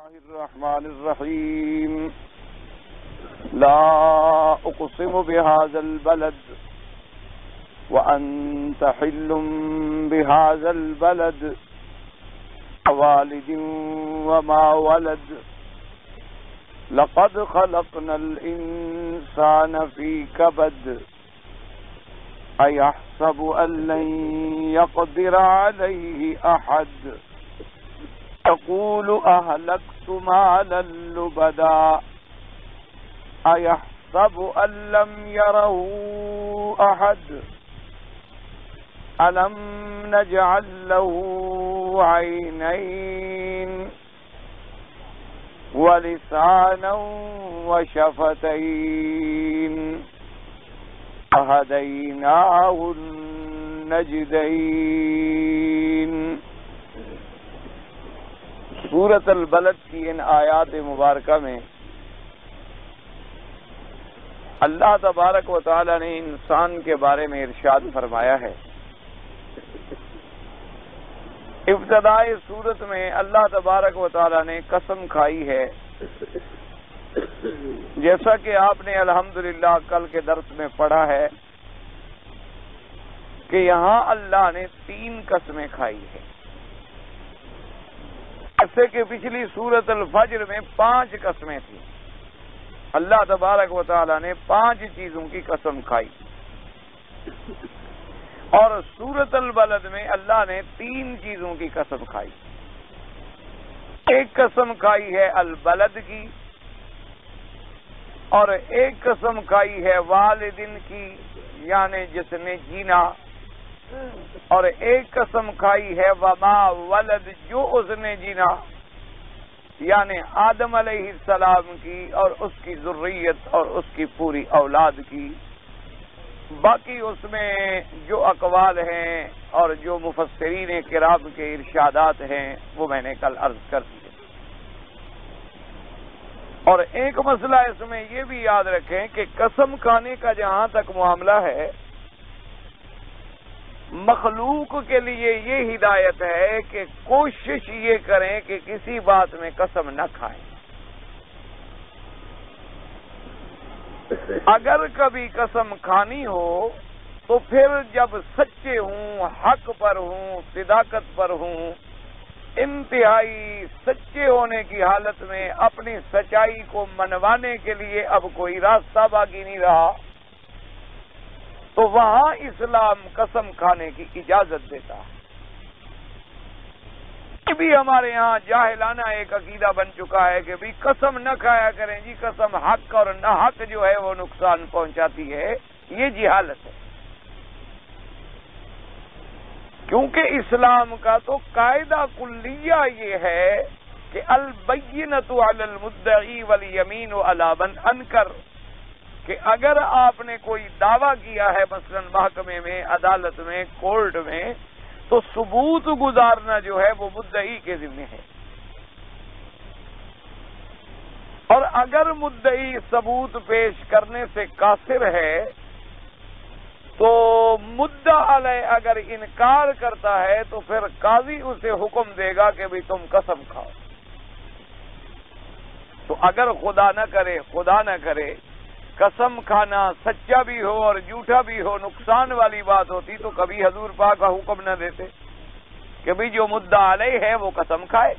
الرحمن الرحيم لا أقسم بهذا البلد وأنت حل بهذا البلد والد وما ولد لقد خلقنا الإنسان في كبد أيحسب أن لن يقدر عليه أحد يقول أهلكت مالا لبدا أيحسب أن لم يره أحد ألم نجعل له عينين ولسانا وشفتين وهديناه النجدين۔ سورۃ البلد کی ان آیات مبارکہ میں اللہ تبارک و تعالی نے انسان کے بارے میں ارشاد فرمایا ہے۔ ابتدائی سورت میں اللہ تبارک و تعالی نے قسم کھائی ہے، جیسا کہ آپ نے الحمدللہ کل کے درس میں پڑھا ہے کہ یہاں اللہ نے 3 قسمیں کھائی ہے، جیسے کہ پچھلی سورۃ الفجر میں 5 قسمیں تھیں۔ اللہ تبارک و تعالی نے 5 چیزوں کی قسم کھائی، اور سورۃ البلد میں اللہ نے 3 چیزوں کی قسم کھائی۔ ایک قسم کھائی ہے البلد کی، اور ایک قسم کھائی ہے والدین کی یعنی جس نے جینا، اور ایک قسم کھائی ہے وما ولد جو اس نے جینا یعنی آدم علیہ السلام کی اور اس کی ذریت اور اس کی پوری اولاد کی۔ باقی اس میں جو اقوال ہیں اور جو مفسرین کرام کے ارشادات ہیں وہ میں نے کل عرض کر دیے۔ اور ایک مسئلہ اس میں یہ بھی یاد رکھیں کہ قسم کھانے کا جہاں تک معاملہ ہے، مخلوق کے لیے یہ ہدایت ہے کہ کوشش یہ کریں کہ کسی بات میں قسم نہ کھائیں۔ اگر کبھی قسم کھانی ہو تو پھر جب سچے ہوں، حق پر ہوں، صداقت پر ہوں، انتہائی سچے ہونے کی حالت میں اپنی سچائی کو منوانے کے لیے اب کوئی راستہ باقی نہیں رہا، تو وہاں اسلام قسم کھانے کی اجازت دیتا ہے۔ یہ بھی ہمارے ہاں جاہلانہ ایک عقیدہ بن چکا ہے کہ بھی قسم نہ کھایا کریں جی، قسم حق اور نہ حق جو ہے وہ نقصان پہنچاتی ہے۔ یہ جہالت ہے، کیونکہ اسلام کا تو قاعدہ کلیہ یہ ہے کہ البینۃ علی المدعی والیمین علی من انکر، کہ اگر آپ نے کوئی دعویٰ کیا ہے مثلا محکمے میں، عدالت میں، کورٹ میں، تو ثبوت گزارنا جو ہے وہ مدعی کے ذمہ ہے، اور اگر مدعی ثبوت پیش کرنے سے قاصر ہے تو مدعا علیہ اگر انکار کرتا ہے تو پھر قاضی اسے حکم دے گا کہ بھی تم قسم کھاؤ۔ تو اگر خدا نہ کرے قسم کھانا سچا بھی ہو اور جھوٹا بھی ہو نقصان والی بات ہوتی تو کبھی حضور پاک کا حکم نہ دیتے کہ بھی جو مدعا علیہ ہے وہ قسم کھائے۔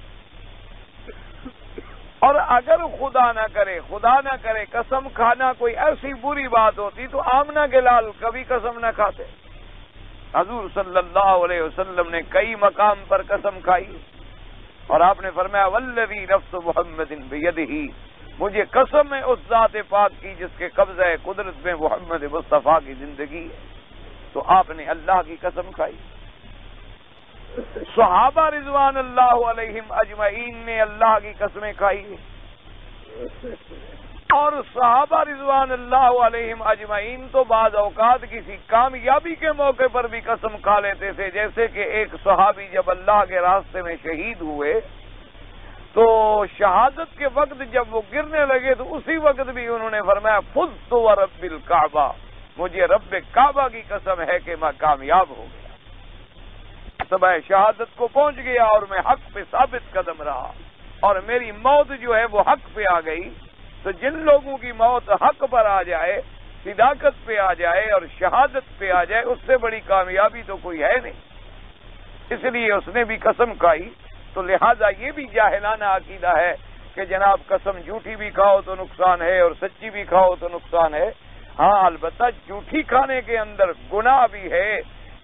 اور اگر خدا نہ کرے قسم کھانا کوئی ایسی بری بات ہوتی تو آمنہ کے لال کبھی قسم نہ کھاتے۔ حضور صلی اللہ علیہ وسلم نے کئی مقام پر قسم کھائی، اور آپ نے فرمایا والذی نفس محمد بیدہ، مجھے قسم ہے اس ذات پاک کی جس کے قبضہ قدرت میں محمد مصطفیٰ کی زندگی ہے۔ تو آپ نے اللہ کی قسم کھائی۔ صحابہ رضوان اللہ علیہم اجمعین نے اللہ کی قسمیں کھائی، اور صحابہ رضوان اللہ علیہم اجمعین تو بعض اوقات کسی کامیابی کے موقع پر بھی قسم کھا لیتے تھے، جیسے کہ ایک صحابی جب اللہ کے راستے میں شہید ہوئے تو شہادت کے وقت جب وہ گرنے لگے تو اسی وقت بھی انہوں نے فرمایا فزت ورب الکعبہ، مجھے رب کعبہ کی قسم ہے کہ میں کامیاب ہو گیا، صبح شہادت کو پہنچ گیا اور میں حق پہ ثابت قدم رہا۔ اور میری موت جو ہے وہ حق پہ آ گئی، تو جن لوگوں کی موت حق پر آ جائے، صداقت پہ آ جائے اور شہادت پہ آ جائے، اس سے بڑی کامیابی تو کوئی ہے نہیں۔ اس لیے اس نے بھی قسم کھائی۔ تو لہذا یہ بھی جاہلانہ عقیدہ ہے کہ جناب قسم جھوٹی بھی کھاؤ تو نقصان ہے اور سچی بھی کھاؤ تو نقصان ہے۔ ہاں البتہ جھوٹی کھانے کے اندر گناہ بھی ہے،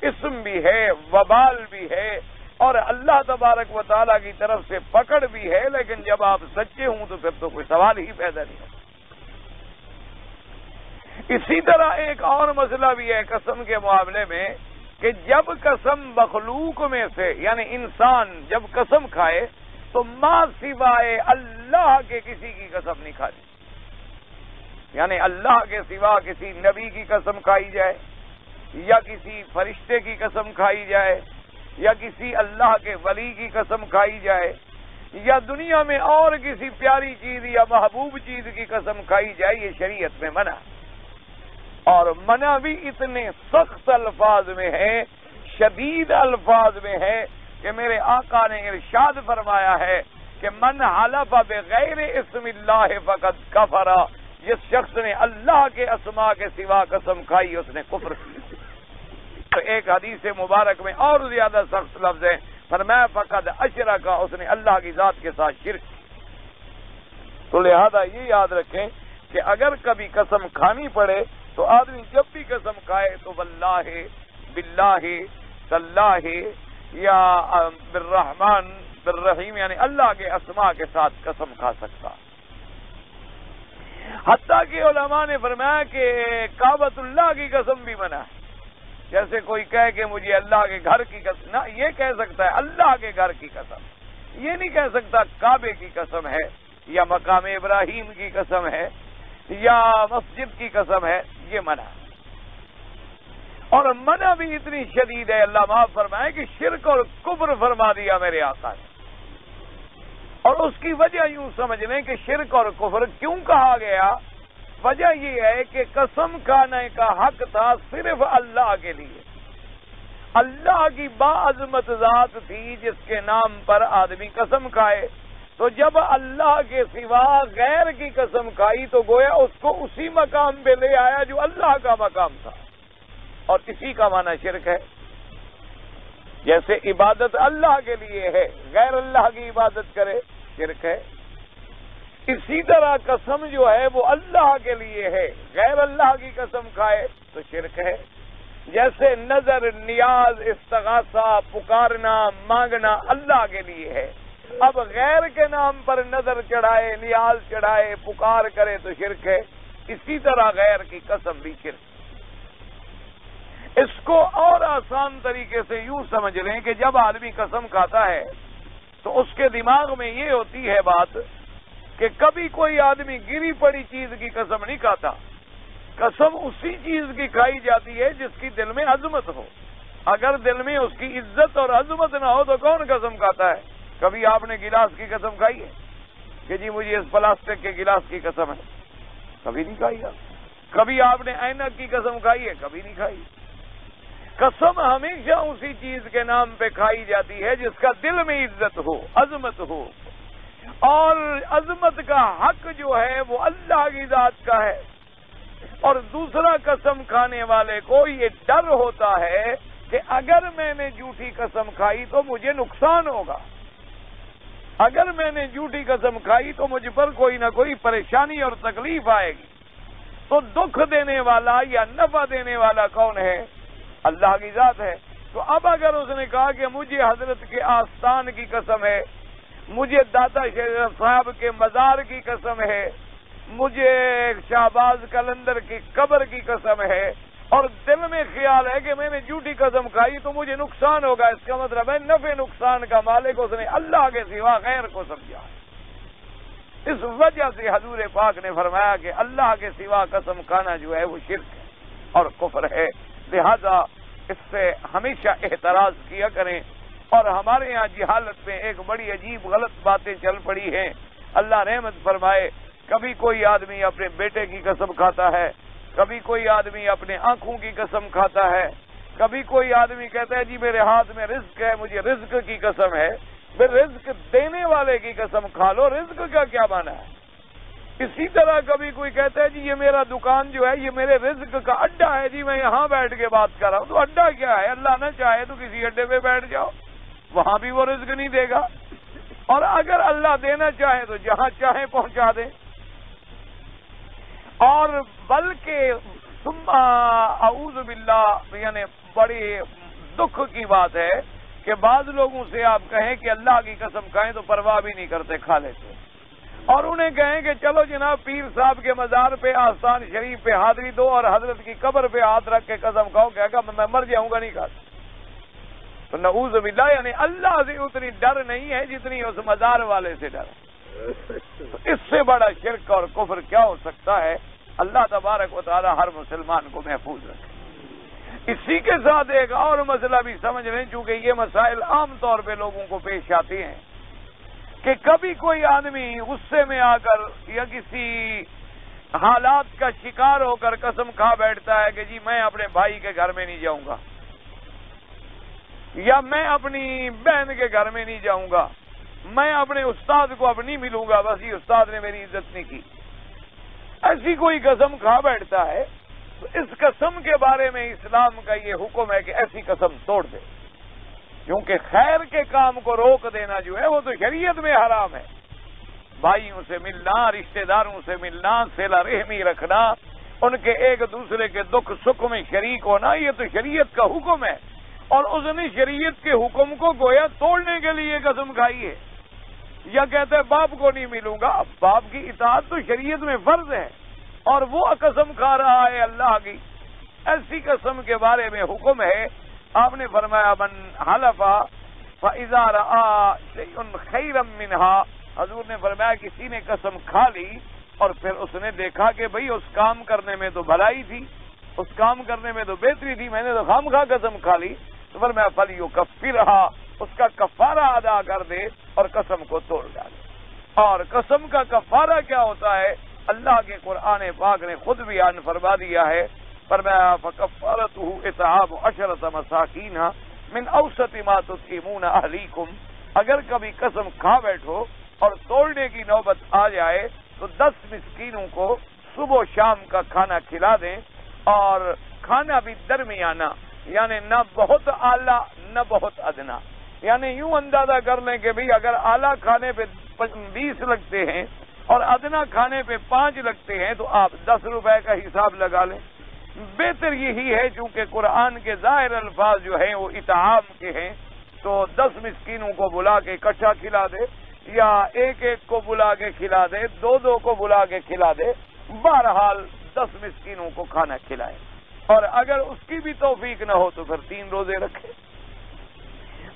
اسم بھی ہے، وبال بھی ہے، اور اللہ تبارک و تعالیٰ کی طرف سے پکڑ بھی ہے، لیکن جب آپ سچے ہوں تو پھر تو کوئی سوال ہی پیدا نہیں ہوتا۔ اسی طرح ایک اور مسئلہ بھی ہے قسم کے معاملے میں کہ جب قسم مخلوق میں سے یعنی انسان جب قسم کھائے تو ما سوائے اللہ کے کسی کی قسم نہیں کھاتی، یعنی اللہ کے سوا کسی نبی کی قسم کھائی جائے یا کسی فرشتے کی قسم کھائی جائے یا کسی اللہ کے ولی کی قسم کھائی جائے یا دنیا میں اور کسی پیاری چیز یا محبوب چیز کی قسم کھائی جائے، یہ شریعت میں منع ہے، اور منع بھی اتنے سخت الفاظ میں ہے، شدید الفاظ میں ہے کہ میرے آقا نے ارشاد فرمایا ہے کہ من حلف بغیر اسم اللہ فقد کفر، جس شخص نے اللہ کے اسماء کے سوا قسم کھائی اس نے کفر کی۔ تو ایک حدیث مبارک میں اور زیادہ سخت لفظ ہے، فرمایا فقد اشرک، اس نے اللہ کی ذات کے ساتھ شرک۔ تو لہذا یہ یاد رکھیں کہ اگر کبھی قسم کھانی پڑے تو آدمی جب بھی قسم کھائے تو واللہ، باللہ، تاللہ یا بالرحمن بالرحیم یعنی اللہ کے اسماء کے ساتھ قسم کھا سکتا۔ حتیٰ کہ علماء نے فرمایا کہ کعبۃ اللہ کی قسم بھی منع ہے، جیسے کوئی کہے کہ مجھے اللہ کے گھر کی قسم، نہ یہ کہہ سکتا ہے اللہ کے گھر کی قسم، یہ نہیں کہہ سکتا کعبے کی قسم ہے یا مقام ابراہیم کی قسم ہے یا مسجد کی قسم ہے، یہ منع ہے۔ اور منع بھی اتنی شدید ہے، اللہ معاف فرمائے کہ شرک اور کفر فرما دیا میرے آقا نے، اور اس کی وجہ یوں سمجھ لیں کہ شرک اور کفر کیوں کہا گیا، وجہ یہ ہے کہ قسم کھانے کا حق تھا صرف اللہ کے لیے، اللہ کی باعظمت ذات تھی جس کے نام پر آدمی قسم کھائے، تو جب اللہ کے سوا غیر کی قسم کھائی تو گویا اس کو اسی مقام پہ لے آیا جو اللہ کا مقام تھا، اور اسی کا معنی شرک ہے۔ جیسے عبادت اللہ کے لیے ہے، غیر اللہ کی عبادت کرے شرک ہے، اسی طرح قسم جو ہے وہ اللہ کے لیے ہے، غیر اللہ کی قسم کھائے تو شرک ہے۔ جیسے نظر، نیاز، استغاثہ، پکارنا، مانگنا اللہ کے لیے ہے، اب غیر کے نام پر نظر چڑھائے، نیاز چڑھائے، پکار کرے تو شرک ہے، اسی طرح غیر کی قسم بھی شرک۔ اس کو اور آسان طریقے سے یوں سمجھ لیں کہ جب آدمی قسم کھاتا ہے تو اس کے دماغ میں یہ ہوتی ہے بات کہ کبھی کوئی آدمی گری پڑی چیز کی قسم نہیں کھاتا، قسم اسی چیز کی کھائی جاتی ہے جس کی دل میں عظمت ہو۔ اگر دل میں اس کی عزت اور عظمت نہ ہو تو کون قسم کھاتا ہے؟ کبھی آپ نے گلاس کی قسم کھائی ہے کہ جی مجھے اس پلاسٹک کے گلاس کی قسم ہے؟ کبھی نہیں کھائی ہے۔ کبھی آپ نے اینک کی قسم کھائی ہے؟ کبھی نہیں کھائی۔ قسم ہمیشہ اسی چیز کے نام پہ کھائی جاتی ہے جس کا دل میں عزت ہو، عظمت ہو، اور عظمت کا حق جو ہے وہ اللہ کی ذات کا ہے۔ اور دوسرا قسم کھانے والے کو یہ ڈر ہوتا ہے کہ اگر میں نے جھوٹی قسم کھائی تو مجھے نقصان ہوگا، اگر میں نے جھوٹی قسم کھائی تو مجھ پر کوئی نہ کوئی پریشانی اور تکلیف آئے گی۔ تو دکھ دینے والا یا نفع دینے والا کون ہے؟ اللہ کی ذات ہے۔ تو اب اگر اس نے کہا کہ مجھے حضرت کے آستان کی قسم ہے، مجھے داتا شریف صاحب کے مزار کی قسم ہے، مجھے شہباز قلندر کی قبر کی قسم ہے، اور دل میں خیال ہے کہ میں نے جھوٹی قسم کھائی تو مجھے نقصان ہوگا، اس کا مطلب ہے نفع نقصان کا مالک اس نے اللہ کے سوا غیر کو سمجھا۔ اس وجہ سے حضور پاک نے فرمایا کہ اللہ کے سوا قسم کھانا جو ہے وہ شرک ہے اور کفر ہے، لہذا اس سے ہمیشہ احتراز کیا کریں۔ اور ہمارے یہاں جہالت میں ایک بڑی عجیب غلط باتیں چل پڑی ہیں، اللہ رحمت فرمائے۔ کبھی کوئی آدمی اپنے بیٹے کی قسم کھاتا ہے، کبھی کوئی آدمی اپنے آنکھوں کی قسم کھاتا ہے، کبھی کوئی آدمی کہتا ہے جی میرے ہاتھ میں رزق ہے، مجھے رزق کی قسم ہے۔ پھر رزق دینے والے کی قسم کھا لو، رزق کا کیا معنی ہے؟ اسی طرح کبھی کوئی کہتا ہے جی یہ میرا دکان جو ہے یہ میرے رزق کا اڈا ہے، جی میں یہاں بیٹھ کے بات کر رہا ہوں، تو اڈا کیا ہے؟ اللہ نہ چاہے تو کسی اڈے پہ بیٹھ جاؤ، وہاں بھی وہ رزق نہیں دے گا، اور اگر اللہ دینا چاہے تو جہاں چاہے پہنچا دے۔ اور بلکہ اعوذ باللہ، یعنی بڑی دکھ کی بات ہے کہ بعض لوگوں سے آپ کہیں کہ اللہ کی قسم کھائیں تو پرواہ بھی نہیں کرتے، کھا لیتے، اور انہیں کہیں کہ چلو جناب پیر صاحب کے مزار پہ آستان شریف پہ حاضری دو اور حضرت کی قبر پہ ہاتھ رکھ کے قسم کھاؤ، کہے گا میں مر جاؤں گا نہیں کھاتا۔ تو نعوذ باللہ، یعنی اللہ سے اتنی ڈر نہیں ہے جتنی اس مزار والے سے ڈر ہے۔ تو اس سے بڑا شرک اور کفر کیا ہو سکتا ہے؟ اللہ تبارک و تعالی ہر مسلمان کو محفوظ رکھے۔ اسی کے ساتھ ایک اور مسئلہ بھی سمجھ لیں، چونکہ یہ مسائل عام طور پہ لوگوں کو پیش آتے ہیں کہ کبھی کوئی آدمی غصے میں آ کر یا کسی حالات کا شکار ہو کر قسم کھا بیٹھتا ہے کہ جی میں اپنے بھائی کے گھر میں نہیں جاؤں گا، یا میں اپنی بہن کے گھر میں نہیں جاؤں گا، میں اپنے استاد کو اب نہیں ملوں گا، بس یہ استاد نے میری عزت نہیں کی، ایسی کوئی قسم کھا بیٹھتا ہے، تو اس قسم کے بارے میں اسلام کا یہ حکم ہے کہ ایسی قسم توڑ دے، کیونکہ خیر کے کام کو روک دینا جو ہے وہ تو شریعت میں حرام ہے۔ بھائیوں سے ملنا، رشتہ داروں سے ملنا، صلہ رحمی رکھنا، ان کے ایک دوسرے کے دکھ سکھ میں شریک ہونا، یہ تو شریعت کا حکم ہے، اور اس نے شریعت کے حکم کو گویا توڑنے کے لیے قسم کھائی ہے۔ یا کہتے ہیں باپ کو نہیں ملوں گا، باپ کی اطاعت تو شریعت میں فرض ہے، اور وہ قسم کھا رہا ہے اللہ کی، ایسی قسم کے بارے میں حکم ہے۔ آپ نے فرمایا من حلف فاذا رأى شيء خيرا منها، حضور نے فرمایا کسی نے قسم کھا لی اور پھر اس نے دیکھا کہ بھئی اس کام کرنے میں تو بھلائی تھی، اس کام کرنے میں تو بہتری تھی، میں نے تو خامخواہ قسم کھا لی، تو فرمایا فلیکفرها، اس کا کفارہ ادا کر دے اور قسم کو توڑ ڈالے۔ اور قسم کا کفارہ کیا ہوتا ہے؟ اللہ کے قرآن پاک نے خود بیان فرما دیا ہے، فرمایا فکفارتہ اطعام 10 مساکین من اوسط ما تطعمون اہلیکم، اگر کبھی قسم کھا بیٹھو اور توڑنے کی نوبت آ جائے تو 10 مسکینوں کو صبح و شام کا کھانا کھلا دیں، اور کھانا بھی درمیانہ، یعنی نہ بہت اعلیٰ نہ بہت ادنا، یعنی یوں اندازہ کر لیں کہ بھئی اگر اعلیٰ کھانے پہ 20 لگتے ہیں اور ادنا کھانے پہ 5 لگتے ہیں تو آپ 10 روپے کا حساب لگا لیں۔ بہتر یہی ہے، چونکہ قرآن کے ظاہر الفاظ جو ہیں وہ اطعام کے ہیں، تو 10 مسکینوں کو بلا کے اکٹھا کھلا دے، یا ایک ایک کو بلا کے کھلا دے، 2 کو بلا کے کھلا دے، بہرحال 10 مسکینوں کو کھانا کھلائے، اور اگر اس کی بھی توفیق نہ ہو تو پھر 3 روزے رکھے۔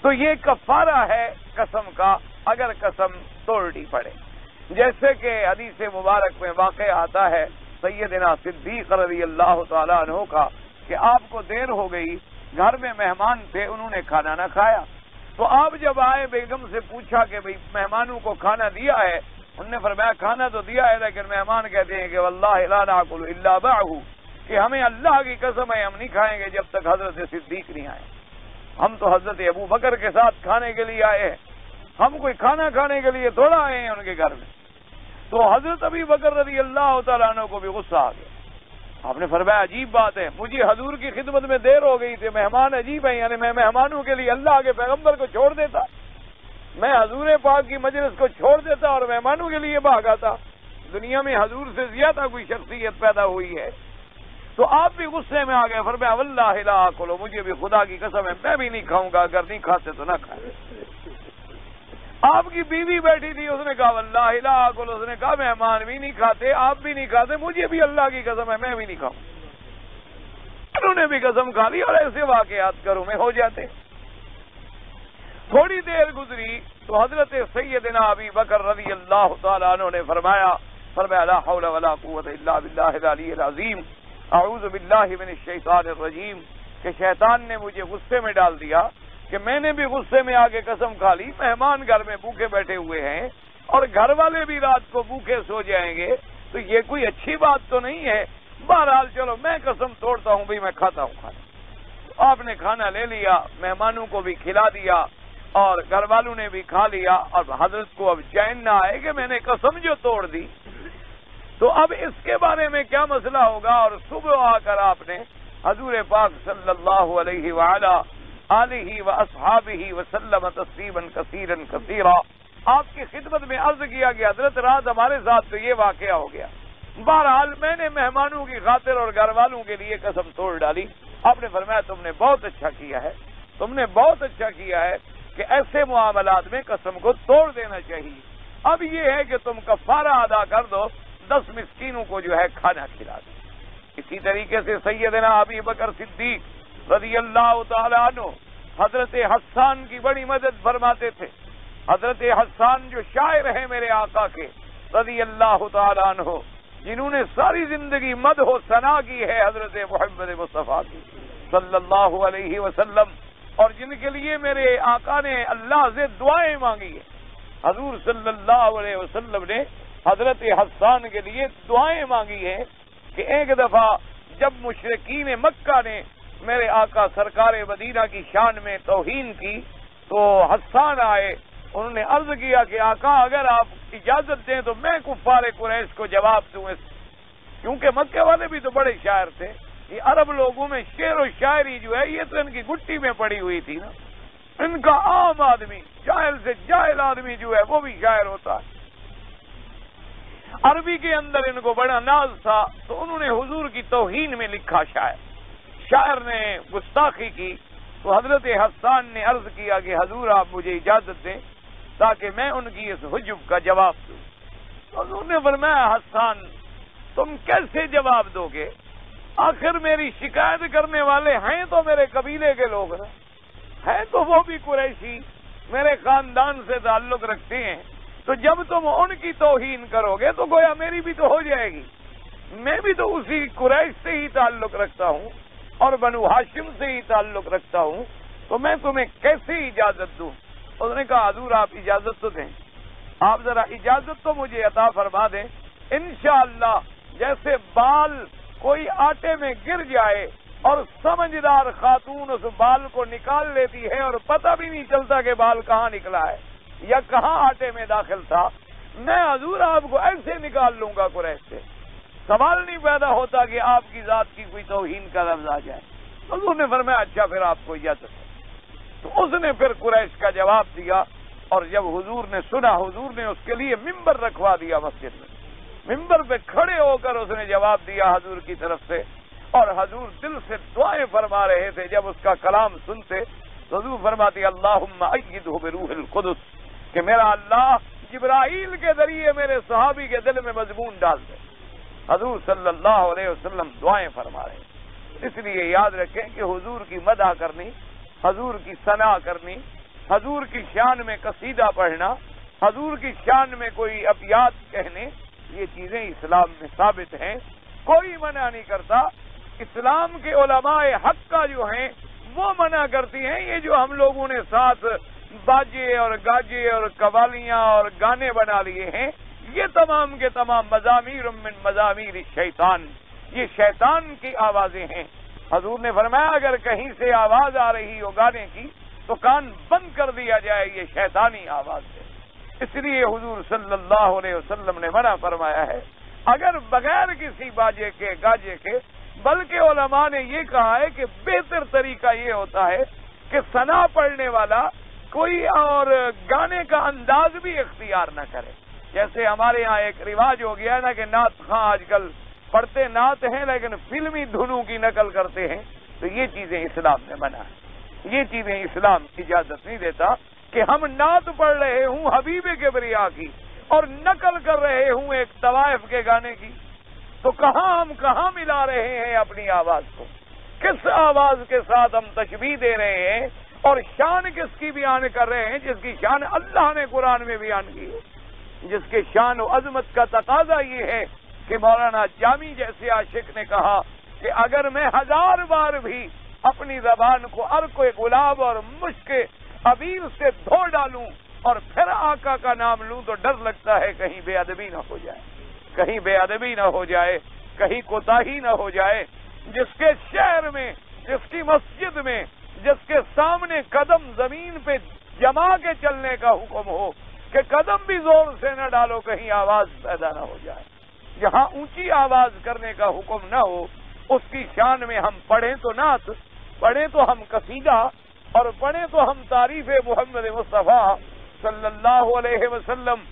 تو یہ کفارہ ہے قسم کا اگر قسم توڑنی پڑے، جیسے کہ حدیث مبارک میں واقع آتا ہے سیدنا صدیق رضی اللہ تعالیٰ عنہ کا کہ آپ کو دیر ہو گئی، گھر میں مہمان تھے، انہوں نے کھانا نہ کھایا، تو آپ جب آئے بیگم سے پوچھا کہ بھئی مہمانوں کو کھانا دیا ہے؟ انہوں نے فرمایا کھانا تو دیا ہے، لیکن مہمان کہتے ہیں کہ واللہ لا ناکل الا معہ، کہ ہمیں اللہ کی قسم ہے ہم نہیں کھائیں گے جب تک حضرت صدیق نہیں آئے، ہم تو حضرت ابو بکر کے ساتھ کھانے کے لیے آئے ہیں، ہم کوئی کھانا کھانے کے لیے تھوڑا آئے ہیں ان کے گھر میں۔ تو حضرت ابو بکر رضی اللہ تعالیٰ عنہ کو بھی غصہ آ گیا، آپ نے فرمایا عجیب بات ہے، مجھے حضور کی خدمت میں دیر ہو گئی تھی، مہمان عجیب ہیں، یعنی میں مہمانوں کے لیے اللہ کے پیغمبر کو چھوڑ دیتا، میں حضور پاک کی مجلس کو چھوڑ دیتا اور مہمانوں کے لیے بھاگ آتا، دنیا میں حضور سے زیادہ کوئی شخصیت پیدا ہوئی ہے؟ تو آپ بھی غصے میں آ گئے، فرمایا واللہ لا آکل، مجھے بھی خدا کی قسم ہے میں بھی نہیں کھاؤں گا، اگر نہیں کھاتے تو نہ کھائیں۔ آپ کی بیوی بیٹھی تھی، اس نے کہا واللہ لا آکل، اس نے کہا مہمان بھی نہیں کھاتے، آپ بھی نہیں کھاتے، مجھے بھی اللہ کی قسم ہے میں بھی نہیں کھاؤں۔ انہوں نے بھی قسم کھا لی، اور ایسے واقعات گھروں میں ہو جاتے۔ تھوڑی دیر گزری تو حضرت سیدنا ابی بکر رضی اللہ تعالیٰ عنہ نے فرمایا لا حول ولا قوت الا باللہ العلی العظیم، اعوذ باللہ من الشیطان الرجیم، کہ شیطان نے مجھے غصے میں ڈال دیا کہ میں نے بھی غصے میں آگے قسم کھا لی، مہمان گھر میں بھوکے بیٹھے ہوئے ہیں اور گھر والے بھی رات کو بھوکے سو جائیں گے، تو یہ کوئی اچھی بات تو نہیں ہے، بہرحال چلو میں قسم توڑتا ہوں، بھی میں کھاتا ہوں کھانا۔ آپ نے کھانا لے لیا، مہمانوں کو بھی کھلا دیا، اور گھر والوں نے بھی کھا لیا، اور حضرت کو اب چین نہ آئے کہ میں نے قسم جو توڑ دی، تو اب اس کے بارے میں کیا مسئلہ ہوگا؟ اور صبح آ کر آپ نے حضور پاک صلی اللہ علیہ وآلہ آلہ واصحابہ وسلم تسلیما کثیرا کثیرا، آپ کی خدمت میں عرض کیا کہ حضرت رات ہمارے ساتھ تو یہ واقعہ ہو گیا، بہرحال میں نے مہمانوں کی خاطر اور گھر والوں کے لیے قسم توڑ ڈالی۔ آپ نے فرمایا تم نے بہت اچھا کیا ہے، تم نے بہت اچھا کیا ہے کہ ایسے معاملات میں قسم کو توڑ دینا چاہیے۔ اب یہ ہے کہ تم کفارہ ادا کر دو، 10 مسکینوں کو جو ہے کھانا کھلا دو۔ اسی طریقے سے سیدنا ابی بکر صدیق رضی اللہ تعالیٰ عنہ حضرت حسان کی بڑی مدد فرماتے تھے۔ حضرت حسان جو شاعر ہیں میرے آقا کے رضی اللہ تعالیٰ عنہ، جنہوں نے ساری زندگی مدح و ثنا کی ہے حضرت محمد مصطفیٰ کی صلی اللہ علیہ وسلم، اور جن کے لیے میرے آقا نے اللہ سے دعائیں مانگی ہیں۔ حضور صلی اللہ علیہ وسلم نے حضرت حسان کے لیے دعائیں مانگی ہیں کہ ایک دفعہ جب مشرکین مکہ نے میرے آقا سرکار مدینہ کی شان میں توہین کی تو حسان آئے، انہوں نے عرض کیا کہ آقا اگر آپ اجازت دیں تو میں کفار قریش کو جواب دوں، کیونکہ مکے والے بھی تو بڑے شاعر تھے۔ یہ عرب لوگوں میں شعر و شاعری جو ہے یہ تو ان کی گٹی میں پڑی ہوئی تھی نا، ان کا عام آدمی جاہل سے جاہل آدمی جو ہے وہ بھی شاعر ہوتا ہے۔ عربی کے اندر ان کو بڑا ناز تھا، تو انہوں نے حضور کی توہین میں لکھا شاعر نے گستاخی کی، تو حضرت حسان نے عرض کیا کہ حضور آپ مجھے اجازت دیں تاکہ میں ان کی اس حجب کا جواب دوں۔ حضور نے فرمایا حسان تم کیسے جواب دو گے؟ آخر میری شکایت کرنے والے ہیں تو میرے قبیلے کے لوگ نا، ہیں تو وہ بھی قریشی، میرے خاندان سے تعلق رکھتے ہیں، تو جب تم ان کی توہین کرو گے تو گویا میری بھی تو ہو جائے گی، میں بھی تو اسی قریش سے ہی تعلق رکھتا ہوں اور بنو ہاشم سے ہی تعلق رکھتا ہوں، تو میں تمہیں کیسے اجازت دوں؟ اس نے کہا حضور آپ اجازت تو دیں، آپ ذرا اجازت تو مجھے عطا فرما دیں، انشاءاللہ جیسے بال کوئی آٹے میں گر جائے اور سمجھدار خاتون اس بال کو نکال لیتی ہے اور پتہ بھی نہیں چلتا کہ بال کہاں نکلا ہے یا کہاں آٹے میں داخل تھا، میں حضور آپ کو ایسے نکال لوں گا قریش سے، سوال نہیں پیدا ہوتا کہ آپ کی ذات کی کوئی توہین کا لفظ آ جائے۔ حضور نے فرمایا اچھا پھر آپ کو اجازت ہے، تو اس نے پھر قریش کا جواب دیا، اور جب حضور نے سنا حضور نے اس کے لیے ممبر رکھوا دیا مسجد میں، ممبر پہ کھڑے ہو کر اس نے جواب دیا حضور کی طرف سے، اور حضور دل سے دعائیں فرما رہے تھے۔ جب اس کا کلام سنتے تو حضور فرماتی اللہم ایدہ بروح القدس، کہ میرا اللہ جبرائیل کے ذریعے میرے صحابی کے دل میں مضمون ڈال دے۔ حضور صلی اللہ علیہ وسلم دعائیں فرما رہے ہیں۔ اس لیے یاد رکھیں کہ حضور کی مدح کرنی، حضور کی ثنا کرنی، حضور کی شان میں قصیدہ پڑھنا، حضور کی شان میں کوئی ابیات کہنے، یہ چیزیں اسلام میں ثابت ہیں، کوئی منع نہیں کرتا۔ اسلام کے علماء حق کا جو ہیں وہ منع کرتی ہیں، یہ جو ہم لوگوں نے ساتھ باجے اور گاجے اور قوالیاں اور گانے بنا لیے ہیں، یہ تمام کے تمام مزامیر من مزامیر الشیطان، یہ شیطان کی آوازیں ہیں۔ حضور نے فرمایا اگر کہیں سے آواز آ رہی ہو گانے کی تو کان بند کر دیا جائے، یہ شیطانی آواز ہے۔ اس لیے حضور صلی اللہ علیہ وسلم نے منع فرمایا ہے، اگر بغیر کسی باجے کے گاجے کے، بلکہ علماء نے یہ کہا ہے کہ بہتر طریقہ یہ ہوتا ہے کہ ثنا پڑھنے والا کوئی اور گانے کا انداز بھی اختیار نہ کرے۔ جیسے ہمارے ہاں ایک رواج ہو گیا ہے نا کہ نعت خواں آج کل پڑھتے نعت ہیں لیکن فلمی دھنوں کی نقل کرتے ہیں، تو یہ چیزیں اسلام میں منع ہیں، یہ چیزیں اسلام اجازت نہیں دیتا کہ ہم نعت پڑھ رہے ہوں حبیب کبریا کی اور نقل کر رہے ہوں ایک طوائف کے گانے کی، تو ہم کہاں ملا رہے ہیں اپنی آواز کو، کس آواز کے ساتھ ہم تشبیہ دے رہے ہیں اور شان کس کی بیان کر رہے ہیں، جس کی شان اللہ نے قرآن میں بیان کی ہے، جس کے شان و عظمت کا تقاضا یہ ہے کہ مولانا جامی جیسے عاشق نے کہا کہ اگر میں 1000 بار بھی اپنی زبان کو عرق گلاب اور مشک عبیر سے دھو ڈالوں اور پھر آقا کا نام لوں تو ڈر لگتا ہے کہیں بے ادبی نہ ہو جائے، کہیں بے ادبی نہ ہو جائے، کہیں کوتاہی نہ ہو جائے۔ جس کے شہر میں، جس کی مسجد میں، جس کے سامنے قدم زمین پہ جما کے چلنے کا حکم ہو کہ قدم بھی زور سے نہ ڈالو کہیں آواز پیدا نہ ہو جائے. جہاں اونچی آواز کرنے کا حکم نہ ہو اس کی شان میں ہم پڑھیں تو نعت، پڑھیں تو ہم قصیدہ، اور پڑھیں تو ہم تعریف محمد مصطفیٰ صلی اللہ علیہ وسلم،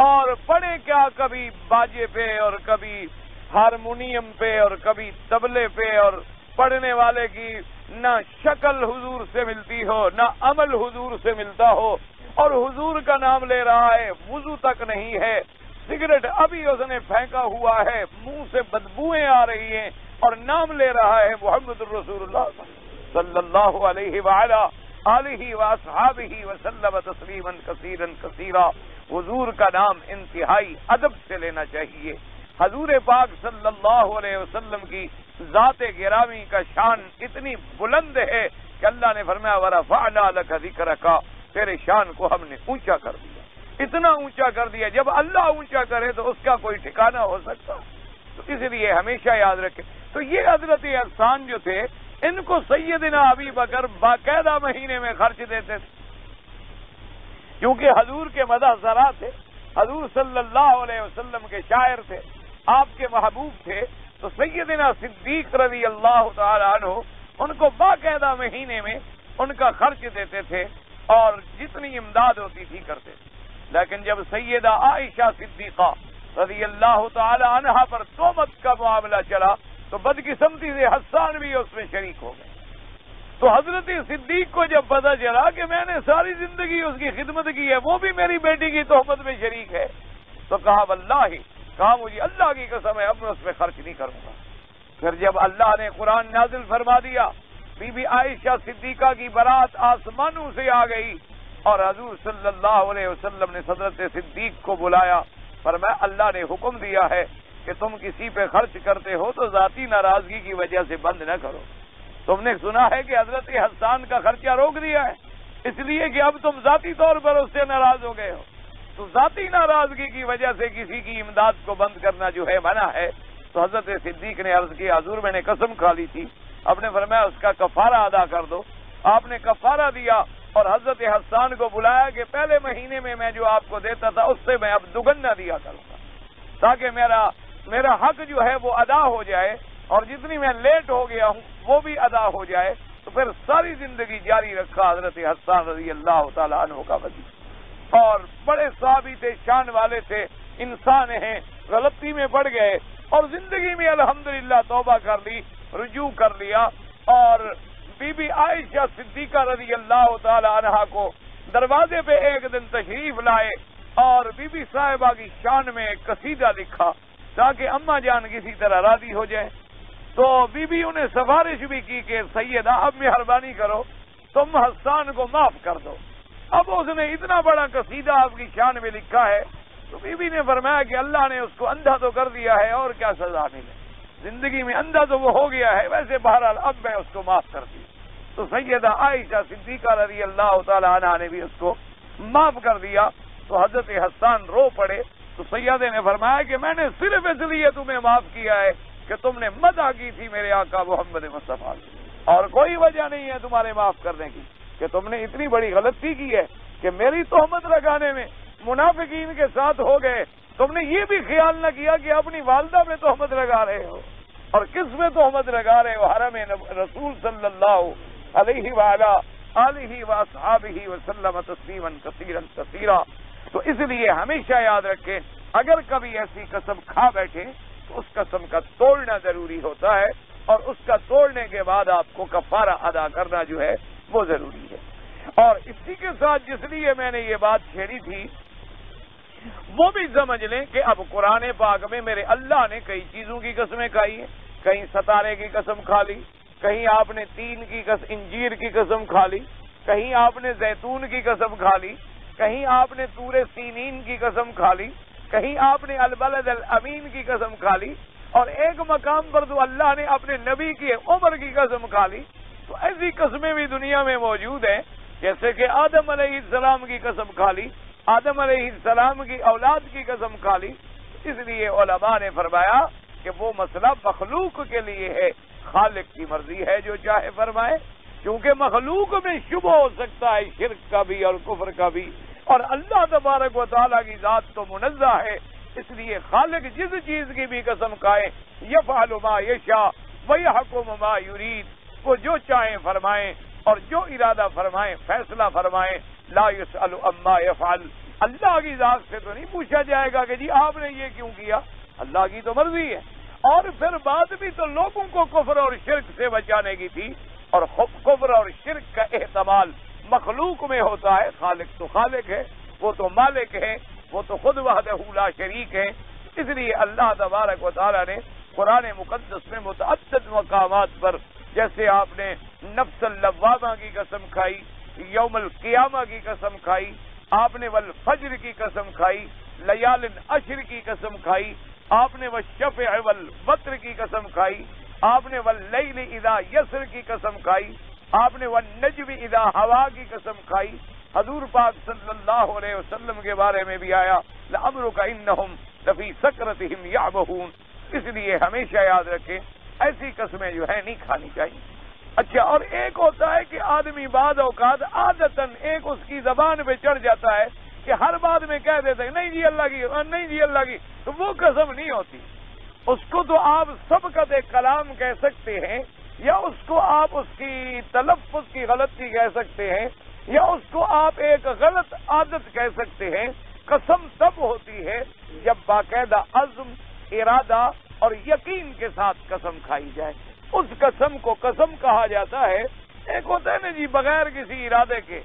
اور پڑھیں کیا کبھی باجے پہ اور کبھی ہارمونیم پہ اور کبھی طبلے پہ، اور پڑھنے والے کی نہ شکل حضور سے ملتی ہو نہ عمل حضور سے ملتا ہو، اور حضور کا نام لے رہا ہے، وضو تک نہیں ہے، سگریٹ ابھی اس نے پھینکا ہوا ہے، منہ سے بدبوئیں آ رہی ہیں، اور نام لے رہا ہے محمد الرسول اللہ صلی اللہ علیہ وآلہ آلہ واصحابہ وسلم تسلیما کثیرا کثیرا. حضور کا نام انتہائی ادب سے لینا چاہیے. حضور پاک صلی اللہ علیہ وسلم کی ذات گرامی کا شان اتنی بلند ہے کہ اللہ نے فرمایا وَرَفَعْنَا لَكَ ذِكْرَكَ، تیرے شان کو ہم نے اونچا کر دیا، اتنا اونچا کر دیا. جب اللہ اونچا کرے تو اس کا کوئی ٹھکانہ ہو سکتا؟ تو اس لیے ہمیشہ یاد رکھیں. تو یہ حضرت حسان جو تھے ان کو سیدنا ابی بکر باقاعدہ مہینے میں خرچ دیتے تھے، کیونکہ حضور کے مدح سرا تھے، حضور صلی اللہ علیہ وسلم کے شاعر تھے، آپ کے محبوب تھے. تو سیدنا صدیق رضی اللہ تعالی عنہ ان کو باقاعدہ مہینے میں ان کا خرچ دیتے تھے اور جتنی امداد ہوتی تھی کرتے تھے. لیکن جب سیدہ عائشہ صدیقہ رضی اللہ تعالی عنہا پر تہمت کا معاملہ چلا تو بدقسمتی سے حسان بھی اس میں شریک ہو گئے. تو حضرت صدیق کو جب پتہ چلا کہ میں نے ساری زندگی اس کی خدمت کی ہے، وہ بھی میری بیٹی کی تہمت میں شریک ہے، تو کہا واللہ، کہا مجھے اللہ کی قسم ہے اب میں اس پہ خرچ نہیں کروں گا. پھر جب اللہ نے قرآن نازل فرما دیا، بی بی عائشہ صدیقہ کی برات آسمانوں سے آ گئی اور حضور صلی اللہ علیہ وسلم نے حضرت صدیق کو بلایا، فرمایا اللہ نے حکم دیا ہے کہ تم کسی پہ خرچ کرتے ہو تو ذاتی ناراضگی کی وجہ سے بند نہ کرو. تم نے سنا ہے کہ حضرت حسان کا خرچہ روک دیا ہے اس لیے کہ اب تم ذاتی طور پر اس سے ناراض ہو گئے ہو. تو ذاتی ناراضگی کی وجہ سے کسی کی امداد کو بند کرنا جو ہے منع ہے. تو حضرت صدیق نے عرض کی حضور میں نے قسم کھا لی تھی، آپ نے فرمایا اس کا کفارہ ادا کر دو. آپ نے کفارہ دیا اور حضرت حسان کو بلایا کہ پہلے مہینے میں میں جو آپ کو دیتا تھا اس سے میں اب دگنا دیا کروں گا تاکہ میرا حق جو ہے وہ ادا ہو جائے، اور جتنی میں لیٹ ہو گیا ہوں وہ بھی ادا ہو جائے. تو پھر ساری زندگی جاری رکھا حضرت حسان رضی اللہ تعالیٰ عنہ کا وزیر. اور بڑے صحابی تھے، شان والے تھے، انسان ہیں، غلطی میں پڑ گئے اور زندگی میں الحمدللہ توبہ کر لی، رجوع کر لیا. اور بی بی عائشہ صدیقہ رضی اللہ تعالی عنہا کو دروازے پہ ایک دن تشریف لائے اور بی بی صاحبہ کی شان میں ایک قصیدہ لکھا تاکہ اماں جان کسی طرح راضی ہو جائے. تو بی بی انہیں سفارش بھی کی کہ سیدہ اب مہربانی کرو تم حسان کو معاف کر دو. اب اس نے اتنا بڑا قصیدہ آپ کی شان میں لکھا ہے. تو بی بی نے فرمایا کہ اللہ نے اس کو اندھا تو کر دیا ہے اور کیا سزا ملے، زندگی میں اندھا تو وہ ہو گیا ہے، ویسے بہرحال اب میں اس کو معاف کر دی. تو سیدہ عائشہ صدیقہ رضی اللہ تعالی عنہا نے بھی اس کو معاف کر دیا. تو حضرت حسان رو پڑے. تو سیدہ نے فرمایا کہ میں نے صرف اس لیے تمہیں معاف کیا ہے کہ تم نے مدح کی تھی میرے آقا محمد مصطفیٰ، اور کوئی وجہ نہیں ہے تمہارے معاف کرنے کی کہ تم نے اتنی بڑی غلطی کی ہے کہ میری تہمت لگانے میں منافقین کے ساتھ ہو گئے. تم نے یہ بھی خیال نہ کیا کہ اپنی والدہ میں تہمت لگا رہے ہو، اور کس میں تہمت لگا رہے ہو؟ حرم رسول صلی اللہ علیہ وآلہ آلہ واصحابہ وسلم تسلیما کثیرا کثیرا. تو اس لیے ہمیشہ یاد رکھیں اگر کبھی ایسی قسم کھا بیٹھے تو اس قسم کا توڑنا ضروری ہوتا ہے، اور اس کا توڑنے کے بعد آپ کو کفارہ ادا کرنا جو ہے وہ ضروری ہے. اور اسی کے ساتھ جس لیے میں نے یہ بات چھیڑی تھی وہ بھی سمجھ لیں کہ اب قرآن پاک میں میرے اللہ نے کئی چیزوں کی قسمیں کھائی ہیں. کہیں ستارے کی قسم کھا لی، کہیں آپ نے تین کی انجیر کی قسم کھا لی، کہیں آپ نے زیتون کی قسم کھا لی، کہیں آپ نے طور سینین کی قسم کھا لی، کہیں آپ نے البلد الامین کی قسم کھا لی، اور ایک مقام پر تو اللہ نے اپنے نبی کی عمر کی قسم کھا لی. تو ایسی قسمیں بھی دنیا میں موجود ہیں، جیسے کہ آدم علیہ السلام کی قسم کھا لی، آدم علیہ السلام کی اولاد کی قسم کھا لی. اس لیے علماء نے فرمایا کہ وہ مسئلہ مخلوق کے لیے ہے، خالق کی مرضی ہے جو چاہے فرمائے. کیونکہ مخلوق میں شبہ ہو سکتا ہے شرک کا بھی اور کفر کا بھی، اور اللہ تبارک و تعالیٰ کی ذات تو منزہ ہے، اس لیے خالق جس چیز کی بھی قسم کھائے یفعل ما یشاء ویحکم ما یرید، وہ جو چاہیں فرمائیں اور جو ارادہ فرمائیں فیصلہ فرمائیں، لا یسأل عما یفعل، اللہ کی ذات سے تو نہیں پوچھا جائے گا کہ جی آپ نے یہ کیوں کیا، اللہ کی تو مرضی ہے۔ اور پھر بات بھی تو لوگوں کو کفر اور شرک سے بچانے کی تھی، اور کفر اور شرک کا احتمال مخلوق میں ہوتا ہے، خالق تو خالق ہے، وہ تو مالک ہے، وہ تو خود وحدہ لا شریک ہے۔ اس لیے اللہ تبارک و تعالیٰ نے قرآن مقدس میں متعدد مقامات پر، جیسے آپ نے نفس اللوامہ کی قسم کھائی، یوم القیامہ کی قسم کھائی، آپ نے والفجر کی قسم کھائی، لیال عشر کی قسم کھائی، آپ نے والشفع والوتر کی قسم کھائی، آپ نے واللیل اذا یسر کی قسم کھائی، آپ نے والنجم اذا ہوا کی قسم کھائی۔ حضور پاک صلی اللہ علیہ وسلم کے بارے میں بھی آیا لعمرک انہم لفی سکرتہم یعمہون۔ اس لیے ہمیشہ یاد رکھیں ایسی قسمیں جو ہے نہیں کھانی چاہیے۔ اچھا، اور ایک ہوتا ہے کہ آدمی بعض اوقات عادتاً ایک اس کی زبان پہ چڑھ جاتا ہے کہ ہر بات میں کہہ دیتے ہیں نہیں جی اللہ کی، نہیں جی اللہ کی، تو وہ قسم نہیں ہوتی۔ اس کو تو آپ سبقت کلام کہہ سکتے ہیں، یا اس کو آپ اس کی تلفظ کی غلطی کہہ سکتے ہیں، یا اس کو آپ ایک غلط عادت کہہ سکتے ہیں۔ قسم تب ہوتی ہے جب باقاعدہ عزم، ارادہ اور یقین کے ساتھ قسم کھائی جائے، اس قسم کو قسم کہا جاتا ہے۔ ایک ہوتا ہے نا جی بغیر کسی ارادے کے،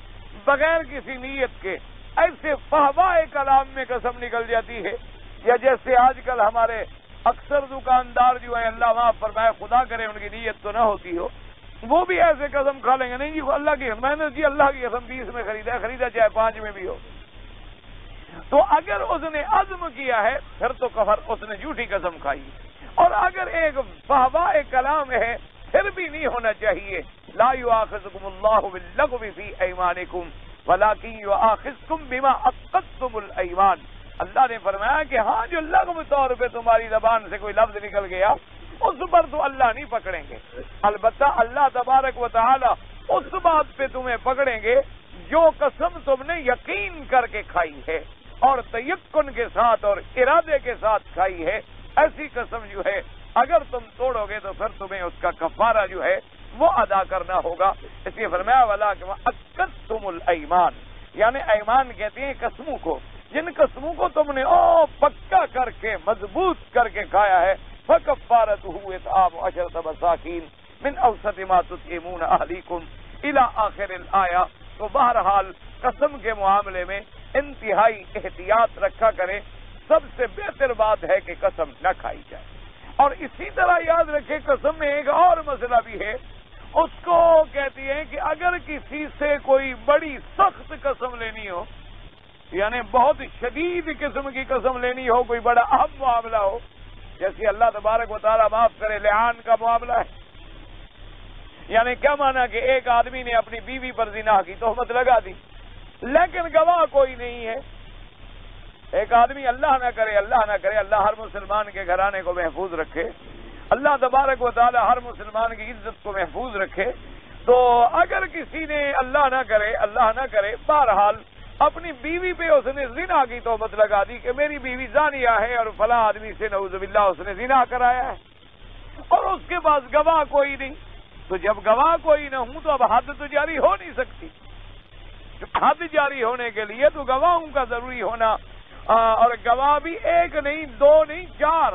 بغیر کسی نیت کے، ایسے فہوائے کلام میں قسم نکل جاتی ہے، یا جیسے آج کل ہمارے اکثر دکاندار جو ہے اللہ معاف فرمائے، خدا کرے ان کی نیت تو نہ ہوتی ہو، وہ بھی ایسے قسم کھا لیں گے نہیں جی اللہ کی، میں نے جی اللہ کی قسم 20 میں خریدا چاہے 5 میں بھی ہو۔ تو اگر اس نے عزم کیا ہے پھر تو کفر، اس نے جھوٹی قسم کھائی، اور اگر ایک فہوائے کلام ہے پھر بھی نہیں ہونا چاہیے۔ لا یؤاخذکم اللہ باللغو فی ایمانکم ولکن یؤاخذکم بما عقدتم الایمان۔ اللہ نے فرمایا کہ ہاں جو لغو طور پہ تمہاری زبان سے کوئی لفظ نکل گیا اس پر تو اللہ نہیں پکڑیں گے، البتہ اللہ تبارک و تعالی اس بات پہ تمہیں پکڑیں گے جو قسم تم نے یقین کر کے کھائی ہے اور تیقن کے ساتھ اور ارادے کے ساتھ کھائی ہے۔ ایسی قسم جو ہے اگر تم توڑو گے تو پھر تمہیں اس کا کفارہ جو ہے وہ ادا کرنا ہوگا۔ اس لیے فرمایا وَلَٰكِنْ عَقَّدتُّمُ الْأَيْمَانَ، یعنی ایمان کہتے ہیں قسموں کو، جن قسموں کو تم نے پکا کر کے مضبوط کر کے کھایا ہے۔ فَكَفَّارَتُهُ إِطْعَامُ 10 مَسَاكِينَ مِنْ أَوْسَطِ مَا تُطْعِمُونَ أَهْلِيكُمْ إِلَىٰ آخِرِ الْآيَةِ۔ تو بہرحال قسم کے معاملے میں انتہائی احتیاط رکھا کریں، سب سے بہتر بات ہے کہ قسم نہ کھائی جائے۔ اور اسی طرح یاد رکھیں قسم میں ایک اور مسئلہ بھی ہے، اس کو کہتی ہے کہ اگر کسی سے کوئی بڑی سخت قسم لینی ہو، یعنی بہت شدید قسم کی قسم لینی ہو، کوئی بڑا اہم معاملہ ہو، جیسے اللہ تبارک و تعالیٰ معاف کرے لعان کا معاملہ ہے، یعنی کیا مانا کہ ایک آدمی نے اپنی بیوی پر زنا کی تہمت لگا دی لیکن گواہ کوئی نہیں ہے۔ ایک آدمی اللہ نہ کرے اللہ ہر مسلمان کے گھرانے کو محفوظ رکھے، اللہ تبارک و تعالی ہر مسلمان کی عزت کو محفوظ رکھے، تو اگر کسی نے اللہ نہ کرے بہرحال اپنی بیوی پہ اس نے زنا کی تہمت لگا دی کہ میری بیوی زانیہ ہے اور فلاں آدمی سے نعوذ باللہ اس نے زنا کرایا ہے، اور اس کے پاس گواہ کوئی نہیں، تو جب گواہ کوئی نہ ہوں تو اب حد تو جاری ہو نہیں سکتی۔ حد جاری ہونے کے لیے تو گواہوں کا ضروری ہونا، اور گواہ بھی 1 نہیں 2 نہیں 4،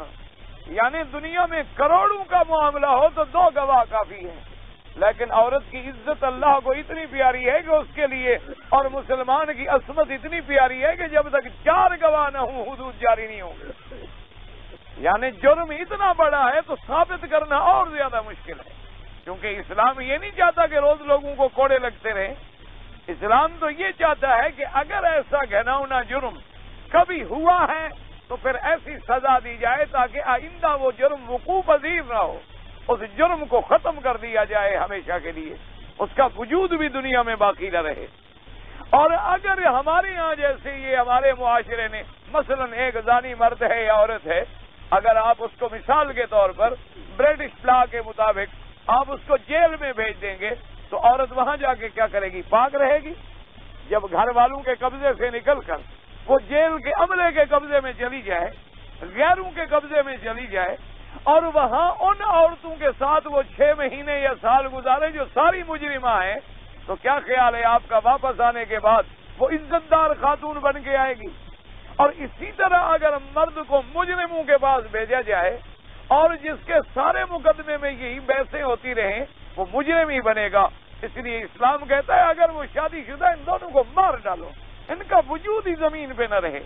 یعنی دنیا میں کروڑوں کا معاملہ ہو تو 2 گواہ کافی ہے، لیکن عورت کی عزت اللہ کو اتنی پیاری ہے کہ اس کے لیے، اور مسلمان کی عصمت اتنی پیاری ہے کہ جب تک 4 گواہ نہ ہوں حدود جاری نہیں ہوں گے، یعنی جرم اتنا بڑا ہے تو ثابت کرنا اور زیادہ مشکل ہے، کیونکہ اسلام یہ نہیں چاہتا کہ روز لوگوں کو کوڑے لگتے رہیں، اسلام تو یہ چاہتا ہے کہ اگر ایسا گھناؤنا جرم کبھی ہوا ہے تو پھر ایسی سزا دی جائے تاکہ آئندہ وہ جرم وقوع پذیر نہ ہو، اس جرم کو ختم کر دیا جائے ہمیشہ کے لیے، اس کا وجود بھی دنیا میں باقی نہ رہے۔ اور اگر ہمارے ہاں جیسے یہ ہمارے معاشرے نے مثلا ایک زانی مرد ہے یا عورت ہے، اگر آپ اس کو مثال کے طور پر برٹش لا کے مطابق آپ اس کو جیل میں بھیج دیں گے تو عورت وہاں جا کے کیا کرے گی؟ پاک رہے گی؟ جب گھر والوں کے قبضے سے نکل کر وہ جیل کے عملے کے قبضے میں چلی جائے، غیروں کے قبضے میں چلی جائے، اور وہاں ان عورتوں کے ساتھ وہ 6 مہینے یا سال گزارے جو ساری مجرمہ ہیں، تو کیا خیال ہے آپ کا واپس آنے کے بعد وہ عزت دار خاتون بن کے آئے گی؟ اور اسی طرح اگر مرد کو مجرموں کے پاس بھیجا جائے اور جس کے سارے مقدمے میں یہی بحثیں ہوتی رہیں، وہ مجرم ہی بنے گا۔ اس لیے اسلام کہتا ہے اگر وہ شادی شدہ، ان دونوں کو مار ڈالو، ان کا وجود ہی زمین پہ نہ رہے۔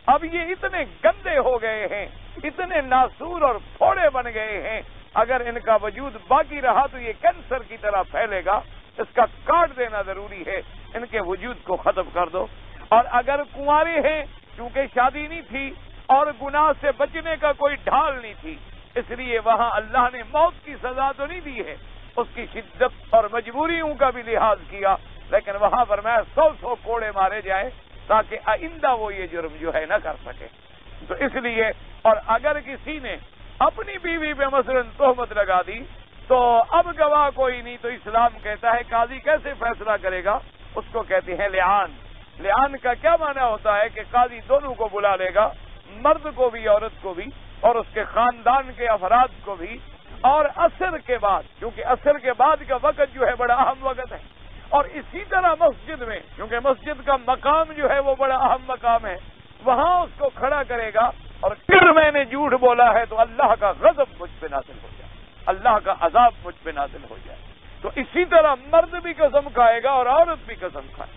اب یہ اتنے گندے ہو گئے ہیں، اتنے ناسور اور پھوڑے بن گئے ہیں، اگر ان کا وجود باقی رہا تو یہ کینسر کی طرح پھیلے گا، اس کا کاٹ دینا ضروری ہے، ان کے وجود کو ختم کر دو۔ اور اگر کنوارے ہیں، چونکہ شادی نہیں تھی اور گناہ سے بچنے کا کوئی ڈھال نہیں تھی، اس لیے وہاں اللہ نے موت کی سزا تو نہیں دی ہے، اس کی شدت اور مجبوریوں کا بھی لحاظ کیا، لیکن وہاں فرمایا 100 کوڑے مارے جائیں تاکہ آئندہ وہ یہ جرم جو ہے نہ کر سکے۔ تو اس لیے، اور اگر کسی نے اپنی بیوی پہ مثلا تہمت لگا دی تو اب گواہ کوئی نہیں، تو اسلام کہتا ہے قاضی کیسے فیصلہ کرے گا؟ اس کو کہتے ہیں لعان۔ لعان کا کیا معنی ہوتا ہے کہ قاضی دونوں کو بلا لے گا، مرد کو بھی عورت کو بھی، اور اس کے خاندان کے افراد کو بھی، اور عصر کے بعد، کیونکہ عصر کے بعد کا وقت جو ہے بڑا اہم وقت ہے، اور اسی طرح مسجد میں، کیونکہ مسجد کا مقام جو ہے وہ بڑا اہم مقام ہے، وہاں اس کو کھڑا کرے گا، اور اگر میں نے جھوٹ بولا ہے تو اللہ کا غضب مجھ پہ نازل ہو جائے، اللہ کا عذاب مجھ پہ نازل ہو جائے۔ تو اسی طرح مرد بھی قسم کھائے گا اور عورت بھی قسم کھائے،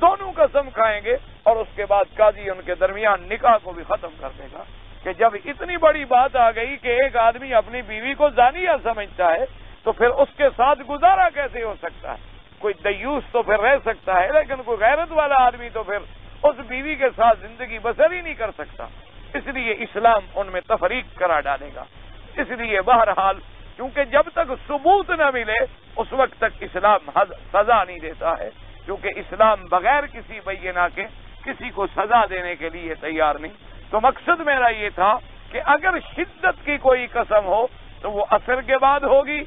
دونوں قسم کھائیں گے، اور اس کے بعد قاضی ان کے درمیان نکاح کو بھی ختم کر دے گا۔ کہ جب اتنی بڑی بات آ گئی کہ ایک آدمی اپنی بیوی کو زانیہ سمجھتا ہے تو پھر اس کے ساتھ گزارا کیسے ہو سکتا ہے؟ کوئی دیوس تو پھر رہ سکتا ہے، لیکن کوئی غیرت والا آدمی تو پھر اس بیوی کے ساتھ زندگی بسر ہی نہیں کر سکتا۔ اس لیے اسلام ان میں تفریق کرا ڈالے گا۔ اس لیے بہرحال کیونکہ جب تک ثبوت نہ ملے اس وقت تک اسلام سزا نہیں دیتا ہے، کیونکہ اسلام بغیر کسی بینہ کے کسی کو سزا دینے کے لیے تیار نہیں۔ تو مقصد میرا یہ تھا کہ اگر شدت کی کوئی قسم ہو تو وہ عصر کے بعد ہوگی،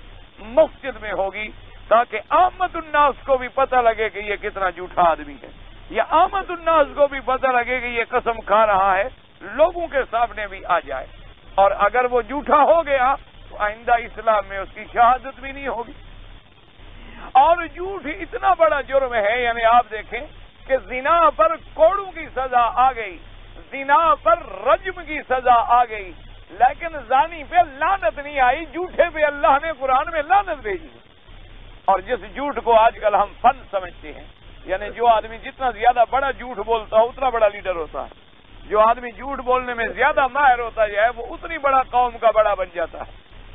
مسجد میں ہوگی، تاکہ عامت الناس کو بھی پتہ لگے کہ یہ کتنا جھوٹا آدمی ہے، یا عامت الناس کو بھی پتہ لگے کہ یہ قسم کھا رہا ہے، لوگوں کے سامنے بھی آ جائے۔ اور اگر وہ جھوٹا ہو گیا تو آئندہ اسلام میں اس کی شہادت بھی نہیں ہوگی۔ اور جھوٹ اتنا بڑا جرم ہے، یعنی آپ دیکھیں کہ زنا پر کوڑوں کی سزا آ گئی، زنا پر رجم کی سزا آ گئی، لیکن زانی پہ لعنت نہیں آئی، جھوٹے پہ اللہ نے قرآن میں لعنت بھیجی۔ اور جس جھوٹ کو آج کل ہم فن سمجھتے ہیں، یعنی جو آدمی جتنا زیادہ بڑا جھوٹ بولتا ہے اتنا بڑا لیڈر ہوتا ہے، جو آدمی جھوٹ بولنے میں زیادہ ماہر ہوتا جائے وہ اتنی بڑا قوم کا بڑا بن جاتا ہے،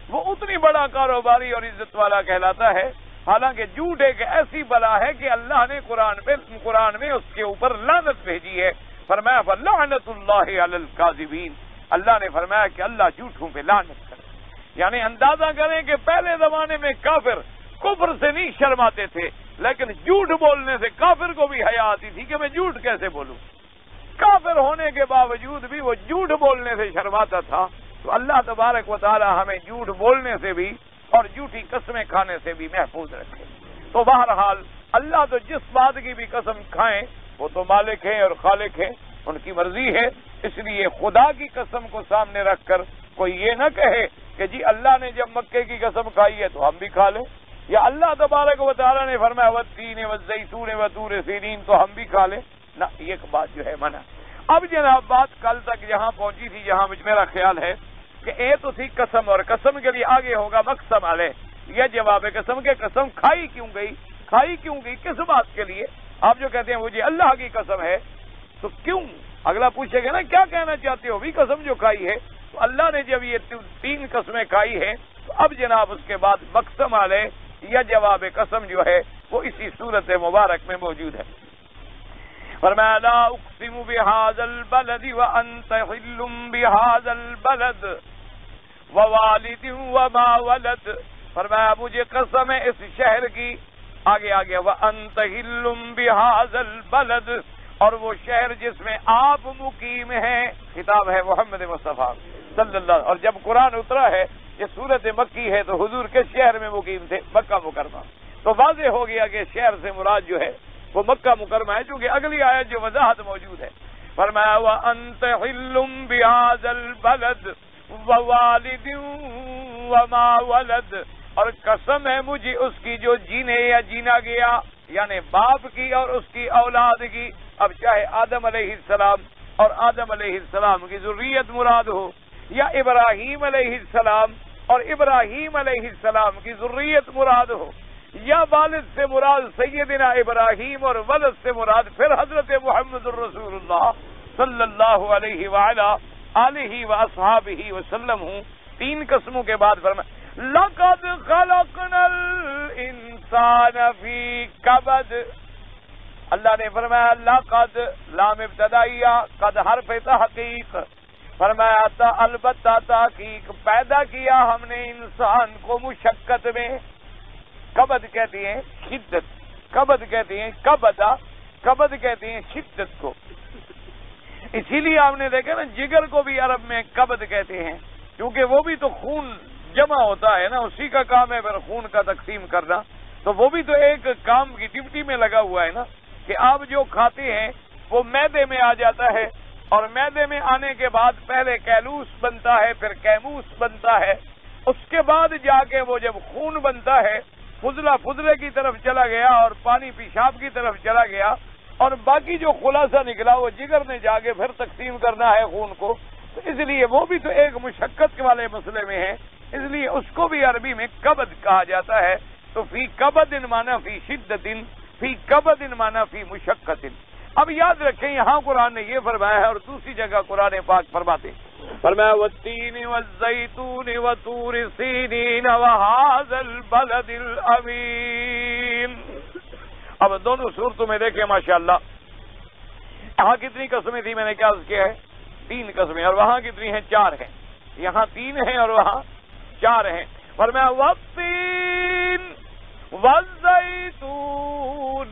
وہ اتنی بڑا کاروباری اور عزت والا کہلاتا ہے۔ حالانکہ جھوٹ ایک ایسی بلا ہے کہ اللہ نے قرآن میں اس کے اوپر لعنت بھیجی ہے۔ فرمایا فَلَعْنَةُ اللَّهِ عَلَى الْكَاذِبِينَ، اللہ نے فرمایا کہ اللہ جھوٹوں پہ لعنت کرے۔ یعنی اندازہ کریں کہ پہلے زمانے میں کافر کفر سے نہیں شرماتے تھے، لیکن جھوٹ بولنے سے کافر کو بھی حیا آتی تھی کہ میں جھوٹ کیسے بولوں۔ کافر ہونے کے باوجود بھی وہ جھوٹ بولنے سے شرماتا تھا۔ تو اللہ تبارک و تعالی ہمیں جھوٹ بولنے سے بھی اور جھوٹی قسمیں کھانے سے بھی محفوظ رکھے۔ تو بہرحال اللہ تو جس بات کی بھی قسم کھائیں وہ تو مالک ہیں اور خالق ہیں، ان کی مرضی ہے۔ اس لیے خدا کی قسم کو سامنے رکھ کر کوئی یہ نہ کہے کہ جی اللہ نے جب مکے کی قسم کھائی ہے تو ہم بھی کھا لیں، یا اللہ تبارک و تعالی نے فرمایا والتین والزیتون وطور سینین تو ہم بھی کھا لیں، نہ، یہ بات جو ہے منع۔ اب جناب بات کل تک جہاں پہنچی تھی، جہاں میرا خیال ہے کہ اے تو تھی قسم، اور قسم کے لیے آگے ہوگا مقسم علیہ، یہ جواب ہے قسم کے کسم کھائی کیوں گئی، کس بات کے لیے؟ آپ جو کہتے ہیں مجھے اللہ کی قسم ہے تو کیوں؟ اگلا پوچھے گا نا کیا کہنا چاہتے ہو بھی قسم جو کھائی ہے؟ تو اللہ نے جب یہ 3 قسمیں کھائی ہیں تو اب جناب اس کے بعد مقسم علیہ یا جواب قسم جو ہے وہ اسی صورت مبارک میں موجود ہے۔ فرمایا لا اقسم بهذا البلد وانت حل بهذا البلد ووالد وما ولد، فرمایا مجھے قسم ہے اس شہر کی، آگے وانت حل بهذا البلد، اور وہ شہر جس میں آپ مقیم ہیں، خطاب ہے محمد مصطفیٰ صلی اللہ علیہ وسلم۔ اور جب قرآن اترا ہے یہ سورت مکی ہے تو حضور کس شہر میں مقیم تھے؟ مکہ مکرمہ۔ تو واضح ہو گیا کہ شہر سے مراد جو ہے وہ مکہ مکرمہ ہے، چونکہ اگلی آیت جو وضاحت موجود ہے، فرمایا وَأَنْتَ حِلٌّ بِهَذَا الْبَلَدِ وَوَالِدٍ وَمَا وَلَدَ، اور قسم ہے مجھے اس کی جو جینے یا جینا گیا، یعنی باپ کی اور اس کی اولاد کی، اب چاہے آدم علیہ السلام اور آدم علیہ السلام کی ذریت مراد ہو، یا ابراہیم علیہ السلام اور ابراہیم علیہ السلام کی ذریت مراد ہو، یا والد سے مراد سیدنا ابراہیم اور ولد سے مراد پھر حضرت محمد الرسول اللہ صلی اللہ علیہ وعلا آلہ واصحابہ وسلم ہوں، تین قسموں کے بعد فرمایا لَقَدْ خَلَقْنَا الْإِنسَانَ فِي كَبَدٍ، اللہ نے فرمایا لَقَدْ لام ابتدائیہ، قد حرف تحقیق، فرمایا تھا البتہ تحقیق پیدا کیا ہم نے انسان کو مشقت میں، کبد کہتے ہیں شدت، کبد کہتے ہیں کبدا، کبد کہتے ہیں شدت کو، اسی لیے آپ نے دیکھا نا جگر کو بھی عرب میں کبد کہتے ہیں، کیونکہ وہ بھی تو خون جمع ہوتا ہے نا، اسی کا کام ہے پھر خون کا تقسیم کرنا، تو وہ بھی تو ایک کام کی ڈیوٹی میں لگا ہوا ہے نا، کہ آپ جو کھاتے ہیں وہ معدے میں آ جاتا ہے، اور معدے میں آنے کے بعد پہلے کیلوس بنتا ہے، پھر کیموس بنتا ہے، اس کے بعد جا کے وہ جب خون بنتا ہے فضلہ فضلے کی طرف چلا گیا اور پانی پیشاب کی طرف چلا گیا، اور باقی جو خلاصہ نکلا وہ جگر نے جا کے پھر تقسیم کرنا ہے خون کو، تو اس لیے وہ بھی تو ایک مشقت والے مسئلے میں ہے، اس لیے اس کو بھی عربی میں کبد کہا جاتا ہے، تو فی کبد معنی فی شدت، فی کبد معنی فی مشقت۔ اب یاد رکھیں یہاں قرآن نے یہ فرمایا ہے، اور دوسری جگہ قرآن پاک فرماتے فرمایا والتین والزیتون وطور سینین وہذا البلد الامین۔ اب دونوں صورتوں میں دیکھیں ماشاءاللہ یہاں کتنی قسمیں تھی، میں نے کیا عرض کیا ہے 3 قسمیں، اور وہاں کتنی ہیں 4 ہیں، یہاں 3 ہیں اور وہاں 4 ہیں، فرمایا والتین والزیتون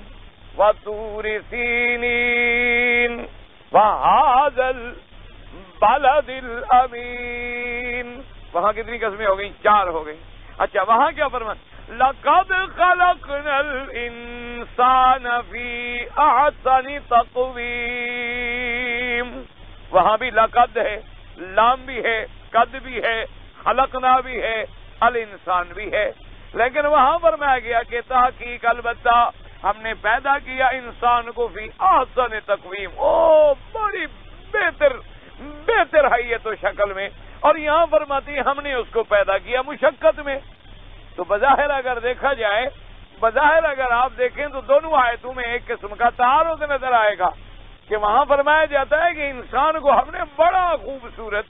وطور سینین وہذا البلد الامین، وہاں کتنی قسمیں ہو گئی 4 ہو گئی۔ اچھا وہاں کیا فرمایا لَقَدْ خَلَقْنَا الْإِنسَانَ فِي أَحْسَنِ تَقْوِيمٍ، وہاں بھی لقد ہے، لام بھی ہے، قد بھی ہے، خلقنا بھی ہے، الانسان بھی ہے، لیکن وہاں فرمایا گیا کہ تحقیق البتہ ہم نے پیدا کیا انسان کو فی احسن تقویم، بڑی بہتر حیت و شکل میں، اور یہاں فرماتی ہم نے اس کو پیدا کیا مشقت میں۔ تو بظاہر اگر دیکھا جائے، بظاہر اگر آپ دیکھیں تو دونوں آیتوں میں ایک قسم کا تعارض نظر آئے گا، کہ وہاں فرمایا جاتا ہے کہ انسان کو ہم نے بڑا خوبصورت،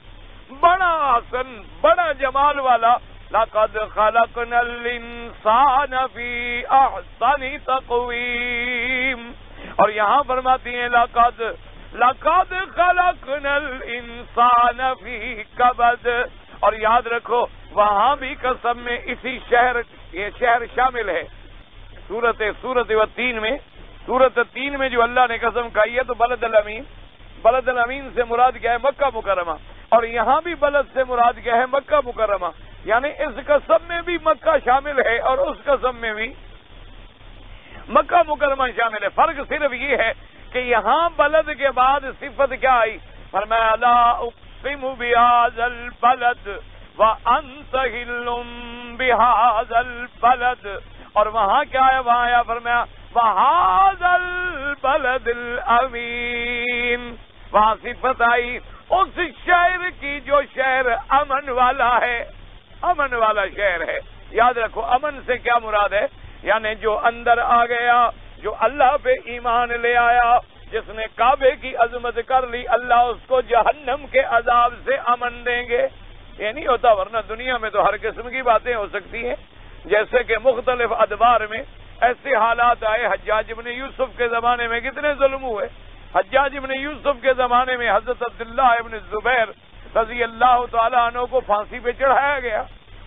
بڑا حسن، بڑا جمال والا لَقَدْ خَلَقْنَا الْإِنسَانَ فِي أَحْسَنِ تَقْوِيمٍ، اور یہاں فرماتی ہیں لَقَدْ خَلَقْنَا الْإِنسَانَ فِي كَبَدٍ، اور یاد رکھو وہاں بھی قسم میں اسی شہر، یہ شہر شامل ہے، سورت والتین میں، سورت 3 میں جو اللہ نے قسم کھائی ہے تو بلد الامین، بلد الامین سے مراد کیا ہے مکہ مکرمہ، اور یہاں بھی بلد سے مراد کیا ہے مکہ مکرمہ، یعنی اس قسم میں بھی مکہ شامل ہے اور اس قسم میں بھی مکہ مکرمہ شامل ہے۔ فرق صرف یہ ہے کہ یہاں بلد کے بعد صفت کیا آئی، فرمایا لا اقسم بهذا البلد وانت حل بهذا البلد، اور وہاں کیا ہے، وہاں آیا فرمایا وهذا البلد الامین، وہاں صفت آئی اس شہر کی جو شہر امن والا ہے، امن والا شہر ہے۔ یاد رکھو امن سے کیا مراد ہے، یعنی جو اندر آ گیا، جو اللہ پہ ایمان لے آیا، جس نے کعبے کی عظمت کر لی، اللہ اس کو جہنم کے عذاب سے امن دیں گے۔ یہ نہیں ہوتا، ورنہ دنیا میں تو ہر قسم کی باتیں ہو سکتی ہیں، جیسے کہ مختلف ادوار میں ایسے حالات آئے، حجاج ابن یوسف کے زمانے میں کتنے ظلم ہوئے، حجاج ابن یوسف کے زمانے میں حضرت عبداللہ ابن زبیر رضی اللہ تعالیٰ عنہ کو پھانسی پہ چڑھایا گیا،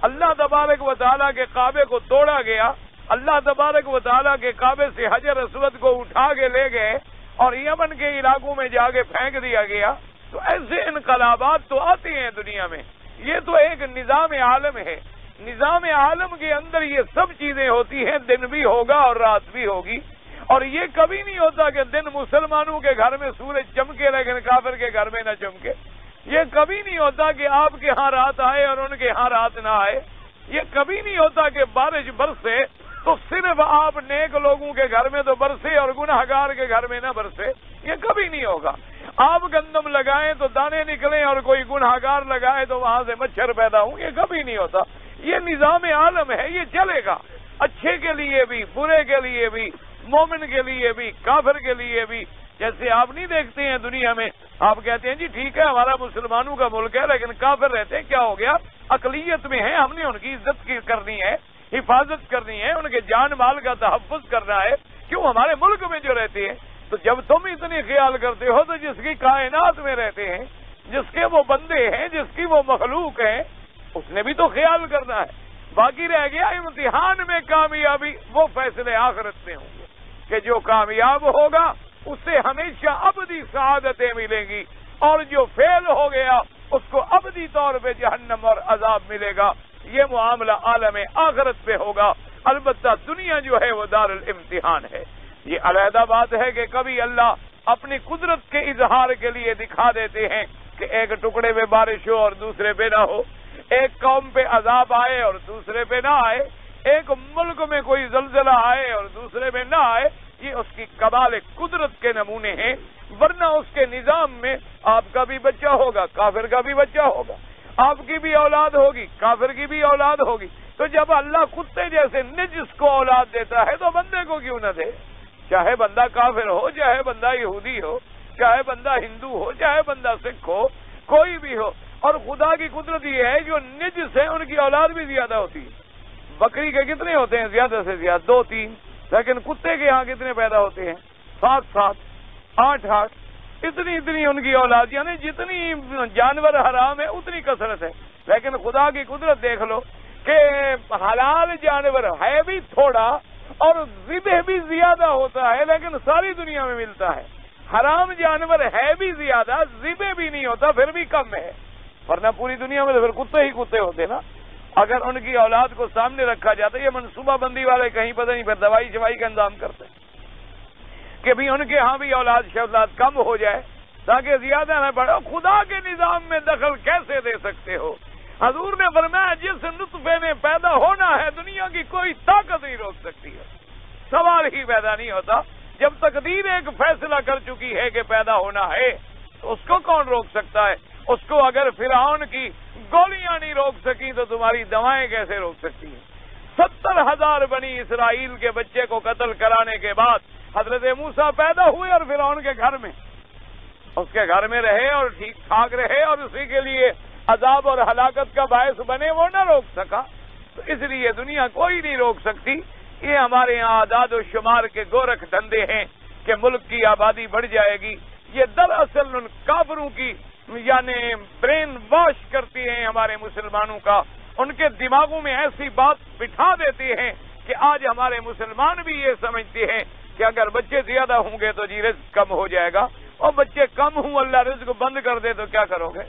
اللہ تبارک و تعالیٰ کے کعبے کو توڑا گیا، اللہ تبارک و تعالیٰ کے کعبے سے حجر اسود کو اٹھا کے لے گئے اور یمن کے علاقوں میں جا کے پھینک دیا گیا۔ تو ایسے انقلابات تو آتے ہیں دنیا میں، یہ تو ایک نظام عالم ہے، نظام عالم کے اندر یہ سب چیزیں ہوتی ہیں، دن بھی ہوگا اور رات بھی ہوگی، اور یہ کبھی نہیں ہوتا کہ دن مسلمانوں کے گھر میں سورج چمکے لیکن کافر کے گھر میں نہ چمکے، یہ کبھی نہیں ہوتا کہ آپ کے ہاں رات آئے اور ان کے ہاں رات نہ آئے، یہ کبھی نہیں ہوتا کہ بارش برسے تو صرف آپ نیک لوگوں کے گھر میں تو برسے اور گنہگار کے گھر میں نہ برسے، یہ کبھی نہیں ہوگا۔ آپ گندم لگائیں تو دانے نکلیں اور کوئی گنہگار لگائے تو وہاں سے مچھر پیدا ہوں، یہ کبھی نہیں ہوتا۔ یہ نظام عالم ہے، یہ چلے گا، اچھے کے لیے بھی، برے کے لیے بھی، مومن کے لیے بھی، کافر کے لیے بھی۔ جیسے آپ نہیں دیکھتے ہیں دنیا میں، آپ کہتے ہیں جی ٹھیک ہے ہمارا مسلمانوں کا ملک ہے لیکن کافر رہتے ہیں، کیا ہو گیا؟ اقلیت میں ہیں، ہم نے ان کی عزت کرنی ہے، حفاظت کرنی ہے، ان کے جان مال کا تحفظ کرنا ہے، کیوں ہمارے ملک میں جو رہتے ہیں۔ تو جب تم اتنے خیال کرتے ہو تو جس کی کائنات میں رہتے ہیں، جس کے وہ بندے ہیں، جس کی وہ مخلوق ہیں، اس نے بھی تو خیال کرنا ہے۔ باقی رہ گیا امتحان میں کامیابی، وہ فیصلے آخرت میں ہوں گے کہ جو کامیاب ہوگا اسے ہمیشہ ابدی سعادتیں ملیں گی، اور جو فیل ہو گیا اس کو ابدی طور پہ جہنم اور عذاب ملے گا۔ یہ معاملہ عالم آخرت پہ ہوگا۔ البتہ دنیا جو ہے وہ دار الامتحان ہے۔ یہ علیحدہ بات ہے کہ کبھی اللہ اپنی قدرت کے اظہار کے لیے دکھا دیتے ہیں کہ ایک ٹکڑے میں بارش ہو اور دوسرے پہ نہ ہو، ایک قوم پہ عذاب آئے اور دوسرے پہ نہ آئے، ایک ملک میں کوئی زلزلہ آئے اور دوسرے میں نہ آئے۔ یہ اس کی کمال قدرت کے نمونے ہیں، ورنہ اس کے نظام میں آپ کا بھی بچہ ہوگا، کافر کا بھی بچہ ہوگا، آپ کی بھی اولاد ہوگی، کافر کی بھی اولاد ہوگی۔ تو جب اللہ کتے جیسے نجس کو اولاد دیتا ہے تو بندے کو کیوں نہ دے؟ چاہے بندہ کافر ہو، چاہے بندہ یہودی ہو، چاہے بندہ ہندو ہو، چاہے بندہ سکھ ہو، کوئی بھی ہو۔ اور خدا کی قدرت یہ ہے جو نجس ہے ان کی اولاد بھی زیادہ ہوتی ہے۔ بکری کے کتنے ہوتے ہیں؟ زیادہ سے زیادہ 2-3، لیکن کتے کے یہاں کتنے پیدا ہوتے ہیں؟ 7-7، 8-8، اتنی ان کی اولاد، یعنی جتنی جانور حرام ہے اتنی کثرت ہے۔ لیکن خدا کی قدرت دیکھ لو کہ حلال جانور ہے بھی تھوڑا اور ذبح بھی زیادہ ہوتا ہے، لیکن ساری دنیا میں ملتا ہے۔ حرام جانور ہے بھی زیادہ، ذبح بھی نہیں ہوتا، پھر بھی کم ہے، ورنہ پوری دنیا میں تو پھر کتے ہی کتے ہوتے نا۔ اگر ان کی اولاد کو سامنے رکھا جاتا، یہ منصوبہ بندی والے کہیں پتہ نہیں پھر دوائی شوائی کا انتظام کرتے ہیں کہ بھی ان کے ہاں بھی اولاد کم ہو جائے تاکہ زیادہ نہ بڑھے۔ خدا کے نظام میں دخل کیسے دے سکتے ہو؟ حضور نے فرمایا جس نطفے میں پیدا ہونا ہے دنیا کی کوئی طاقت نہیں روک سکتی ہے، سوال ہی پیدا نہیں ہوتا۔ جب تقدیر ایک فیصلہ کر چکی ہے کہ پیدا ہونا ہے تو اس کو کون روک سکتا ہے؟ اس کو اگر فرعون کی گولیاں نہیں روک سکی تو تمہاری دوائیں کیسے روک سکتی ہیں؟ 70,000 بنی اسرائیل کے بچے کو قتل کرانے کے بعد حضرت موسیٰ پیدا ہوئے اور فرعون کے گھر میں، اس کے گھر میں رہے اور ٹھیک ٹھاک رہے اور اسی کے لیے عذاب اور ہلاکت کا باعث بنے، وہ نہ روک سکا۔ تو اس لیے دنیا کوئی نہیں روک سکتی۔ یہ ہمارے یہاں اعداد و شمار کے گورکھ دھندے ہیں کہ ملک کی آبادی بڑھ جائے گی، یہ دراصل ان کافروں کی یعنی برین واش کرتی ہیں ہمارے مسلمانوں کا، ان کے دماغوں میں ایسی بات بٹھا دیتی ہیں کہ آج ہمارے مسلمان بھی یہ سمجھتے ہیں کہ اگر بچے زیادہ ہوں گے تو جی رزق کم ہو جائے گا، اور بچے کم ہوں اللہ رزق بند کر دے تو کیا کرو گے؟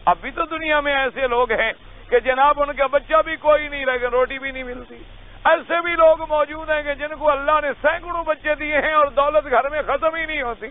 اب بھی تو دنیا میں ایسے لوگ ہیں کہ جناب ان کا بچہ بھی کوئی نہیں لیکن روٹی بھی نہیں ملتی۔ ایسے بھی لوگ موجود ہیں کہ جن کو اللہ نے سینکڑوں بچے دیے ہیں اور دولت گھر میں ختم ہی نہیں ہوتی۔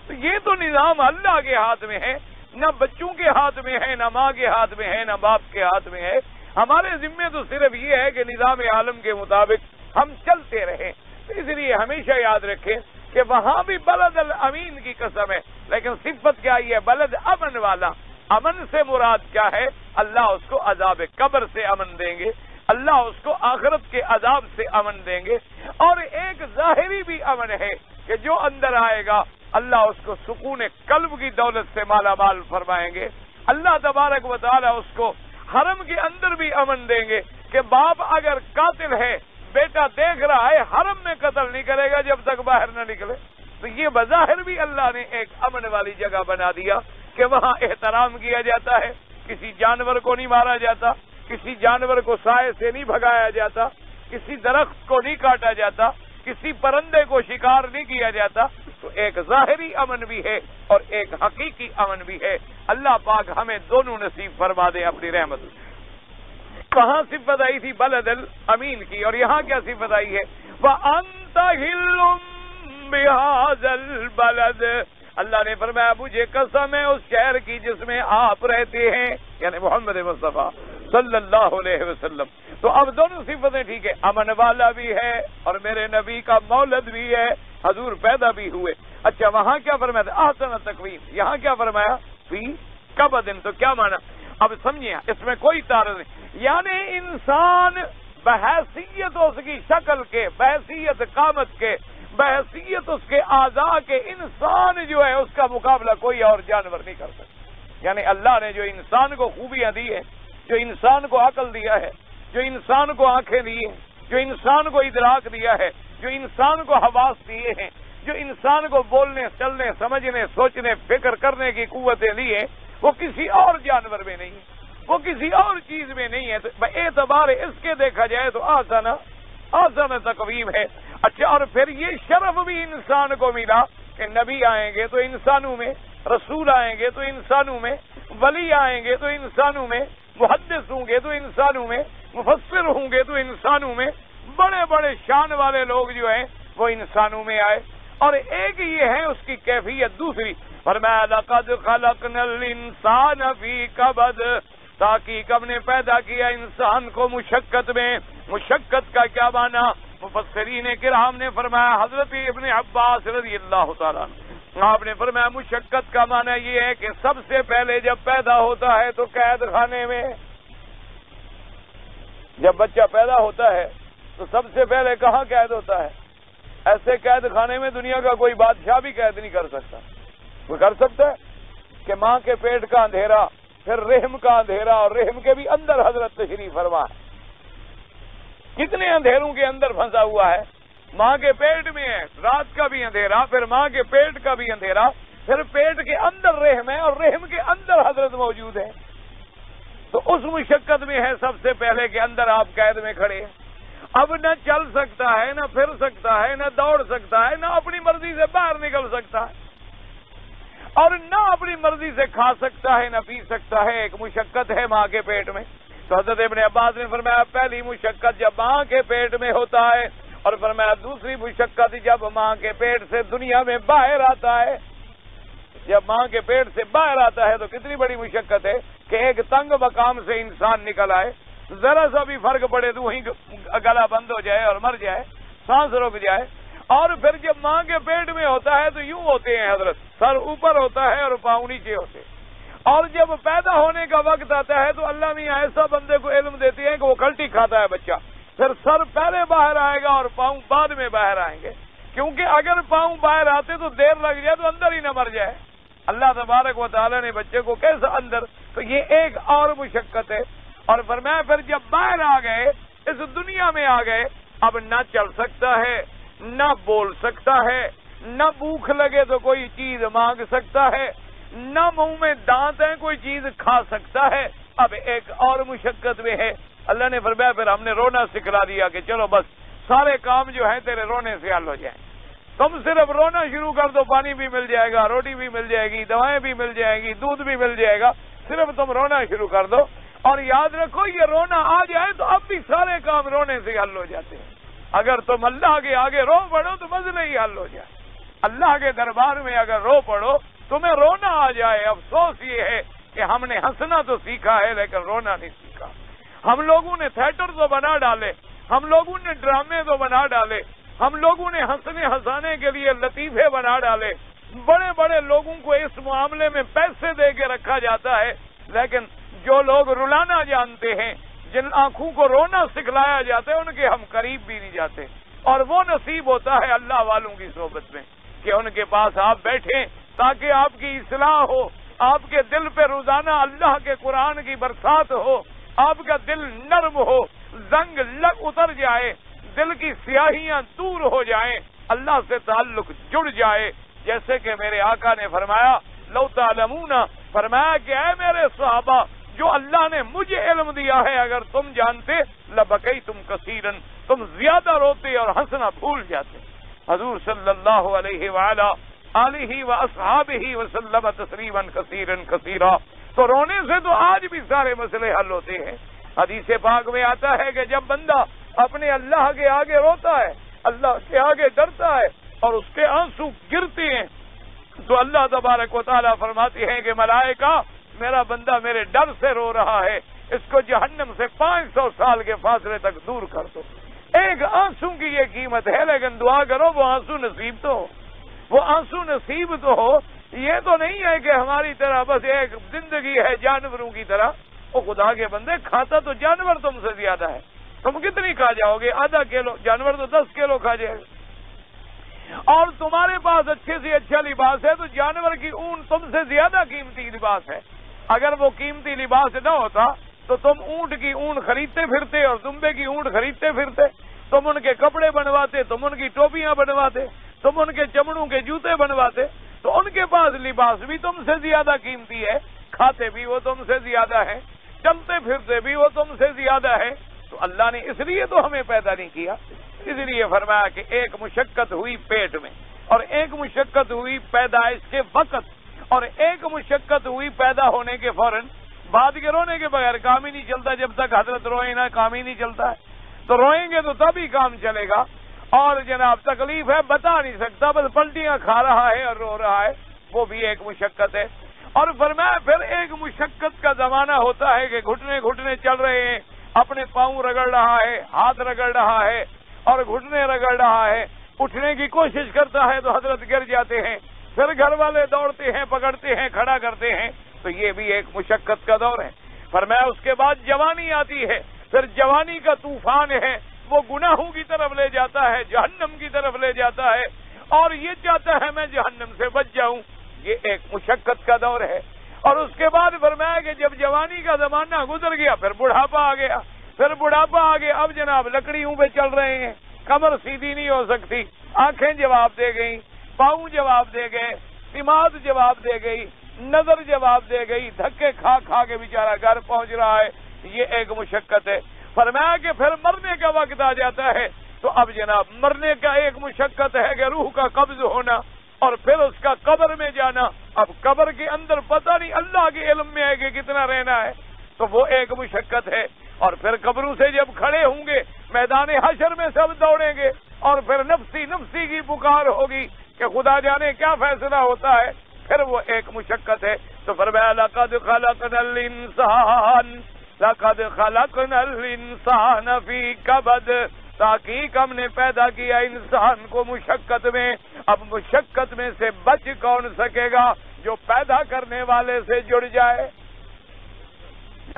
تو یہ تو نظام اللہ کے ہاتھ میں ہے، نہ بچوں کے ہاتھ میں ہے، نہ ماں کے ہاتھ میں ہے، نہ باپ کے ہاتھ میں ہے۔ ہمارے ذمے تو صرف یہ ہے کہ نظام عالم کے مطابق ہم چلتے رہیں۔ اس لیے ہمیشہ یاد رکھیں کہ وہاں بھی بلد الامین کی قسم ہے، لیکن صفت کیا ہے؟ بلد امن والا۔ امن سے مراد کیا ہے؟ اللہ اس کو عذاب قبر سے امن دیں گے، اللہ اس کو آخرت کے عذاب سے امن دیں گے، اور ایک ظاہری بھی امن ہے کہ جو اندر آئے گا اللہ اس کو سکون قلب کی دولت سے مالا مال فرمائیں گے۔ اللہ تبارک و تعالی اس کو حرم کے اندر بھی امن دیں گے کہ باپ اگر قاتل ہے، بیٹا دیکھ رہا ہے، حرم میں قتل نہیں کرے گا جب تک باہر نہ نکلے۔ تو یہ بظاہر بھی اللہ نے ایک امن والی جگہ بنا دیا کہ وہاں احترام کیا جاتا ہے، کسی جانور کو نہیں مارا جاتا، کسی جانور کو سائے سے نہیں بھگایا جاتا، کسی درخت کو نہیں کاٹا جاتا، کسی پرندے کو شکار نہیں کیا جاتا۔ تو ایک ظاہری امن بھی ہے اور ایک حقیقی امن بھی ہے۔ اللہ پاک ہمیں دونوں نصیب فرما دے اپنی رحمت سے۔ وہاں صفت آئی تھی بلد الامین کی، اور یہاں کیا صفت آئی ہے؟ وَأَنْتَ حِلٌّ بِهَذَا الْبَلَدِ، اللہ نے فرمایا مجھے قسم ہے اس شہر کی جس میں آپ رہتے ہیں، یعنی محمد مصطفیٰ صلی اللہ علیہ وسلم۔ تو اب دونوں صفتیں ٹھیک ہے، امن والا بھی ہے اور میرے نبی کا مولد بھی ہے، حضور پیدا بھی ہوئے۔ اچھا وہاں کیا فرمایا تھا؟ احسن تقویم، یہاں کیا فرمایا؟ فی کبدن، تو کیا مانا؟ اب سمجھیے اس میں کوئی تعارض نہیں، یعنی انسان بحیثیت اس کی شکل کے، بحیثیت قامت کے، بحیثیت اس کے اعضاء کے، انسان جو ہے اس کا مقابلہ کوئی اور جانور نہیں کر سکتا۔ یعنی اللہ نے جو انسان کو خوبیاں دی ہیں، جو انسان کو عقل دیا ہے، جو انسان کو آنکھیں دی ہیں، جو انسان کو ادراک دیا ہے، جو انسان کو حواس دیے ہیں، جو انسان کو بولنے، چلنے، سمجھنے، سوچنے، فکر کرنے کی قوتیں دی ہیں، وہ کسی اور جانور میں نہیں ہے، وہ کسی اور چیز میں نہیں ہے۔ تو اعتبار اس کے دیکھا جائے تو آسان تقویم ہے۔ اچھا اور پھر یہ شرف بھی انسان کو ملا کہ نبی آئیں گے تو انسانوں میں، رسول آئیں گے تو انسانوں میں، ولی آئیں گے تو انسانوں میں، محدث ہوں گے تو انسانوں میں، مفسر ہوں گے تو انسانوں میں، بڑے بڑے شان والے لوگ جو ہیں وہ انسانوں میں آئے۔ اور ایک یہ ہے اس کی کیفیت، دوسری فرمایا لقد خلقنا الانسان فی کبد، تاکہ ہم نے پیدا کیا انسان کو مشقت میں۔ مشقت کا کیا معنی؟ مفسرین کرام نے فرمایا، حضرت ابن عباس رضی اللہ تعالیٰ عنہ، آپ نے فرمایا مشقت کا معنی یہ ہے کہ سب سے پہلے جب پیدا ہوتا ہے تو قید خانے میں، جب بچہ پیدا ہوتا ہے تو سب سے پہلے کہاں قید ہوتا ہے؟ ایسے قید خانے میں دنیا کا کوئی بادشاہ بھی قید نہیں کر سکتا۔ وہ کر سکتا ہے کہ ماں کے پیٹ کا اندھیرا، پھر رحم کا اندھیرا، اور رحم کے بھی اندر حضرت تشریف فرما ہے، کتنے اندھیروں کے اندر پھنسا ہوا ہے، ماں کے پیٹ میں ہے، رات کا بھی اندھیرا، پھر ماں کے پیٹ کا بھی اندھیرا، پھر پیٹ کے اندر رحم ہے اور رحم کے اندر حضرت موجود ہے۔ تو اس مشقت میں ہے سب سے پہلے کہ اندر آپ قید میں کھڑے ہیں، اب نہ چل سکتا ہے، نہ پھر سکتا ہے، نہ دوڑ سکتا ہے، نہ اپنی مرضی سے باہر نکل سکتا ہے، اور نہ اپنی مرضی سے کھا سکتا ہے، نہ پی سکتا ہے۔ ایک مشقت ہے ماں کے پیٹ میں۔ تو حضرت ابن عباس نے فرمایا پہلی مشقت جب ماں کے پیٹ میں ہوتا ہے، اور فرمایا دوسری مشقت جب ماں کے پیٹ سے دنیا میں باہر آتا ہے۔ جب ماں کے پیٹ سے باہر آتا ہے تو کتنی بڑی مشقت ہے کہ ایک تنگ مقام سے انسان نکل آئے، ذرا سا بھی فرق پڑے تو وہیں گلا بند ہو جائے اور مر جائے، سانس رک جائے۔ اور پھر جب ماں کے پیٹ میں ہوتا ہے تو یوں ہوتے ہیں حضرت، سر اوپر ہوتا ہے اور پاؤں نیچے ہوتے ہیں۔ اور جب پیدا ہونے کا وقت آتا ہے تو اللہ میاں ایسا بندے کو علم دیتے ہیں کہ وہ کلٹی کھاتا ہے بچہ، پھر سر پہلے باہر آئے گا اور پاؤں بعد میں باہر آئیں گے، کیونکہ اگر پاؤں باہر آتے تو دیر لگ جائے تو اندر ہی نہ مر جائے۔ اللہ تبارک و تعالیٰ نے بچے کو کیسا اندر، تو یہ ایک اور مشقت ہے۔ اور فرمایا پھر جب باہر آ گئے، اس دنیا میں آ گئے، اب نہ چل سکتا ہے، نہ بول سکتا ہے، نہ بھوک لگے تو کوئی چیز مانگ سکتا ہے، نہ منہ میں دانت ہیں کوئی چیز کھا سکتا ہے۔ اب ایک اور مشقت میں ہے، اللہ نے فرمایا پھر ہم نے رونا سکھلا دیا کہ چلو بس سارے کام جو ہیں تیرے رونے سے حل ہو جائیں، تم صرف رونا شروع کر دو، پانی بھی مل جائے گا، روٹی بھی مل جائے گی، دوائیں بھی مل جائیں گی، دودھ بھی مل جائے گا، صرف تم رونا شروع کر دو۔ اور یاد رکھو یہ رونا آ جائے تو اب بھی سارے کام رونے سے حل ہو جاتے ہیں۔ اگر تم اللہ کے آگے رو پڑو تو مسئلہ ہی حل ہو جائے، اللہ کے دربار میں اگر رو پڑو تمہیں رونا آ جائے۔ افسوس یہ ہے کہ ہم نے ہنسنا تو سیکھا ہے لیکن رونا نہیں سیکھا۔ ہم لوگوں نے تھیٹر تو بنا ڈالے، ہم لوگوں نے ڈرامے تو بنا ڈالے، ہم لوگوں نے ہنسنے ہنسانے کے لیے لطیفے بنا ڈالے، بڑے بڑے لوگوں کو اس معاملے میں پیسے دے کے رکھا جاتا ہے، لیکن جو لوگ رلانا جانتے ہیں، جن آنکھوں کو رونا سکھلایا جاتا ہے، ان کے ہم قریب بھی نہیں جاتے۔ اور وہ نصیب ہوتا ہے اللہ والوں کی صحبت میں کہ ان کے پاس آپ بیٹھیں تاکہ آپ کی اصلاح ہو، آپ کے دل پہ روزانہ اللہ کے قرآن کی برسات ہو، آپ کا دل نرم ہو، زنگ اتر جائے، دل کی سیاہیاں دور ہو جائیں، اللہ سے تعلق جڑ جائے۔ جیسے کہ میرے آقا نے فرمایا لو تعلمون، فرمایا کہ اے میرے صحابہ جو اللہ نے مجھے علم دیا ہے اگر تم جانتے لبکیتم کثیرن، تم زیادہ روتے اور ہنسنا بھول جاتے۔ حضور صلی اللہ علیہ وآلہ آلہ واصحابہ وسلم تسلیما کثیرا کثیرا۔ تو رونے سے تو آج بھی سارے مسئلے حل ہوتے ہیں، حدیث پاک میں آتا ہے کہ جب بندہ اپنے اللہ کے آگے روتا ہے، اللہ کے آگے ڈرتا ہے اور اس کے آنسو گرتے ہیں، تو اللہ تبارک و تعالیٰ فرماتے ہیں کہ ملائکہ میرا بندہ میرے ڈر سے رو رہا ہے، اس کو جہنم سے 500 سال کے فاصلے تک دور کر دو۔ ایک آنسو کی یہ قیمت ہے، لیکن دعا کرو وہ آنسو نصیب تو ہو، وہ آنسو نصیب تو ہو۔ یہ تو نہیں ہے کہ ہماری طرح بس ایک زندگی ہے جانوروں کی طرح۔ وہ خدا کے بندے، کھاتا تو جانور تم سے زیادہ ہے، تم کتنی کھا جاؤ گے؟ آدھا کلو، جانور تو 10 کلو کھا جائے گا۔ اور تمہارے پاس اچھے سے اچھا لباس ہے تو جانور کی اون تم سے زیادہ قیمتی لباس ہے۔ اگر وہ قیمتی لباس نہ ہوتا تو تم اونٹ کی اون خریدتے پھرتے اور دمبے کی اون خریدتے پھرتے، تم ان کے کپڑے بنواتے، تم ان کی ٹوپیاں بنواتے، تم ان کے چمڑوں کے جوتے بنواتے۔ تو ان کے پاس لباس بھی تم سے زیادہ قیمتی ہے، کھاتے بھی وہ تم سے زیادہ ہے، چلتے پھرتے بھی وہ تم سے زیادہ ہے۔ تو اللہ نے اس لیے تو ہمیں پیدا نہیں کیا، اس لیے فرمایا کہ ایک مشقت ہوئی پیٹ میں، اور ایک مشقت ہوئی پیدائش کے وقت، اور ایک مشقت ہوئی پیدا ہونے کے فوراً بعد کے رونے کے بغیر کام ہی نہیں چلتا۔ جب تک حضرت روئے نہ کام ہی نہیں چلتا ہے، تو روئیں گے تو تبھی کام چلے گا۔ اور جناب تکلیف ہے بتا نہیں سکتا، بس پلٹیاں کھا رہا ہے اور رو رہا ہے، وہ بھی ایک مشقت ہے۔ اور فرمایا پھر ایک مشقت کا زمانہ ہوتا ہے کہ گھٹنے گھٹنے چل رہے ہیں، اپنے پاؤں رگڑ رہا ہے، ہاتھ رگڑ رہا ہے اور گھٹنے رگڑ رہا ہے، اٹھنے کی کوشش کرتا ہے تو حضرت گر جاتے ہیں، پھر گھر والے دوڑتے ہیں، پکڑتے ہیں، کھڑا کرتے ہیں، تو یہ بھی ایک مشقت کا دور ہے۔ فرمایا اس کے بعد جوانی آتی ہے، پھر جوانی کا طوفان ہے، وہ گناہوں کی طرف لے جاتا ہے، جہنم کی طرف لے جاتا ہے، اور یہ چاہتا ہے میں جہنم سے بچ جاؤں، یہ ایک مشقت کا دور ہے۔ اور اس کے بعد فرمایا کہ جب جوانی کا زمانہ گزر گیا پھر بڑھاپا آ گیا، پھر بڑھاپا آ گیا، اب جناب لکڑیوں پہ چل رہے ہیں، کمر سیدھی نہیں ہو سکتی، آنکھیں جواب دے گئی، پاؤں جواب دے گئے، دماغ جواب دے گئی، نظر جواب دے گئی، دھکے کھا کھا کے بیچارہ گھر پہنچ رہا ہے، یہ ایک مشقت ہے۔ فرمایا کہ پھر مرنے کا وقت آ جاتا ہے، تو اب جناب مرنے کا ایک مشقت ہے کہ روح کا قبض ہونا اور پھر اس کا قبر میں جانا۔ اب قبر کے اندر پتہ نہیں اللہ کے علم میں ہے کہ کتنا رہنا ہے، تو وہ ایک مشقت ہے۔ اور پھر قبروں سے جب کھڑے ہوں گے میدان حشر میں سب دوڑیں گے، اور پھر نفسی نفسی کی پکار ہوگی کہ خدا جانے کیا فیصلہ ہوتا ہے، پھر وہ ایک مشقت ہے۔ تو فرمایا لقد خلقنا الانسان لقد خلقنا الانسان فی کبد، تحقیق ہم نے پیدا کیا انسان کو مشقت میں۔ اب مشقت میں سے بچ کون سکے گا؟ جو پیدا کرنے والے سے جڑ جائے،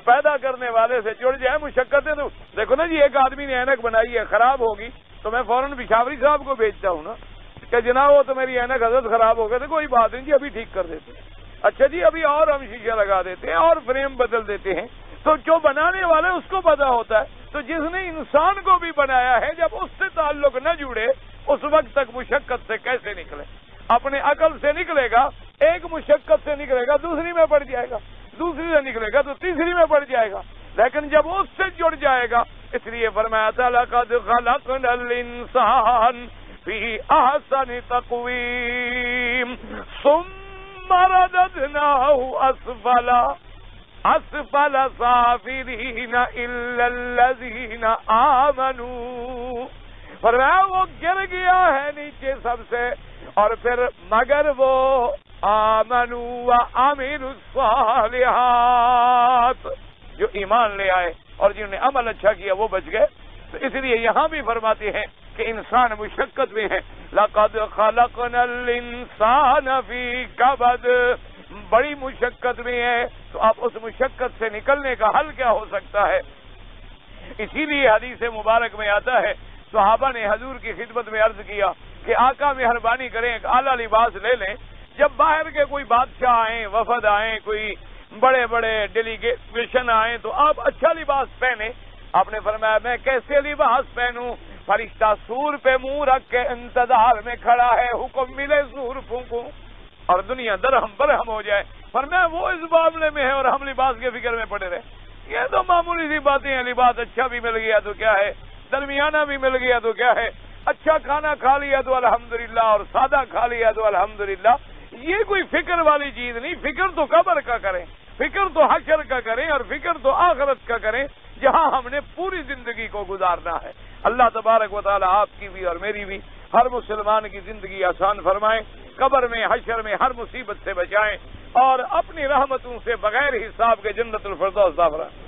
پیدا کرنے والے سے جڑ جائے۔ مشقتیں تو دیکھو نا جی، ایک آدمی نے اینک بنائی ہے، خراب ہوگی تو میں فوراً پشاوری صاحب کو بھیجتا ہوں نا کہ جناب وہ تو میری اینک حضرت خراب ہو گئے تھے، کوئی بات نہیں جی ابھی ٹھیک کر دیتے ہیں، اچھا جی ابھی اور ہم شیشہ لگا دیتے ہیں اور فریم بدل دیتے ہیں۔ تو جو بنانے والے اس کو پتا ہوتا ہے، تو جس نے انسان کو بھی بنایا ہے جب اس سے تعلق نہ جڑے اس وقت تک مشقت سے کیسے نکلے؟ اپنے عقل سے نکلے گا، ایک مشقت سے نکلے گا دوسری میں پڑ جائے گا، دوسری سے نکلے گا تو تیسری میں پڑ جائے گا، لیکن جب اس سے جڑ جائے گا، اس لیے فرمایا تھا لقد خلقنا الانسان فی احسن تقویم ثم رددناہ اسفل سافلین الا الذین آمنوا۔ فرمایا وہ گر گیا ہے نیچے سب سے، اور پھر مگر وہ آمنوا وعملوا الصالحات، جو ایمان لے آئے اور جنہوں نے عمل اچھا کیا وہ بچ گئے۔ تو اس لیے یہاں بھی فرماتے ہیں کہ انسان مشقت میں ہے۔ لقد خلقنا الانسان فی کبد، بڑی مشقت میں ہے، تو اب اس مشقت سے نکلنے کا حل کیا ہو سکتا ہے؟ اسی لیے حدیث مبارک میں آتا ہے، صحابہ نے حضور کی خدمت میں عرض کیا کہ آقا مہربانی کریں ایک اعلیٰ لباس لے لیں، جب باہر کے کوئی بادشاہ آئیں، وفد آئیں، کوئی بڑے بڑے ڈیلیگیشن آئیں تو آپ اچھا لباس پہنیں۔ آپ نے فرمایا میں کیسے لباس پہنوں؟ فرشتہ سور پہ منہ رکھ کے انتظار میں کھڑا ہے، حکم ملے سور پھونکوں اور دنیا درہم برہم ہو جائے۔ فرمایا وہ اس معاملے میں ہے اور ہم لباس کے فکر میں پڑے رہے۔ یہ تو معمولی سی باتیں ہیں، لباس اچھا بھی مل گیا تو کیا ہے، درمیانہ بھی مل گیا تو کیا ہے، اچھا کھانا کھا لیا تو الحمدللہ اور سادہ کھا لیا تو الحمدللہ۔ یہ کوئی فکر والی چیز نہیں، فکر تو قبر کا کریں، فکر تو حشر کا کریں اور فکر تو آخرت کا کریں۔ جہاں ہم نے پوری زندگی کو گزارنا ہے۔ اللہ تبارک و تعالی آپ کی بھی اور میری بھی ہر مسلمان کی زندگی آسان فرمائیں، قبر میں حشر میں ہر مصیبت سے بچائیں اور اپنی رحمتوں سے بغیر حساب کے جنت الفردوس عطا فرمائیں۔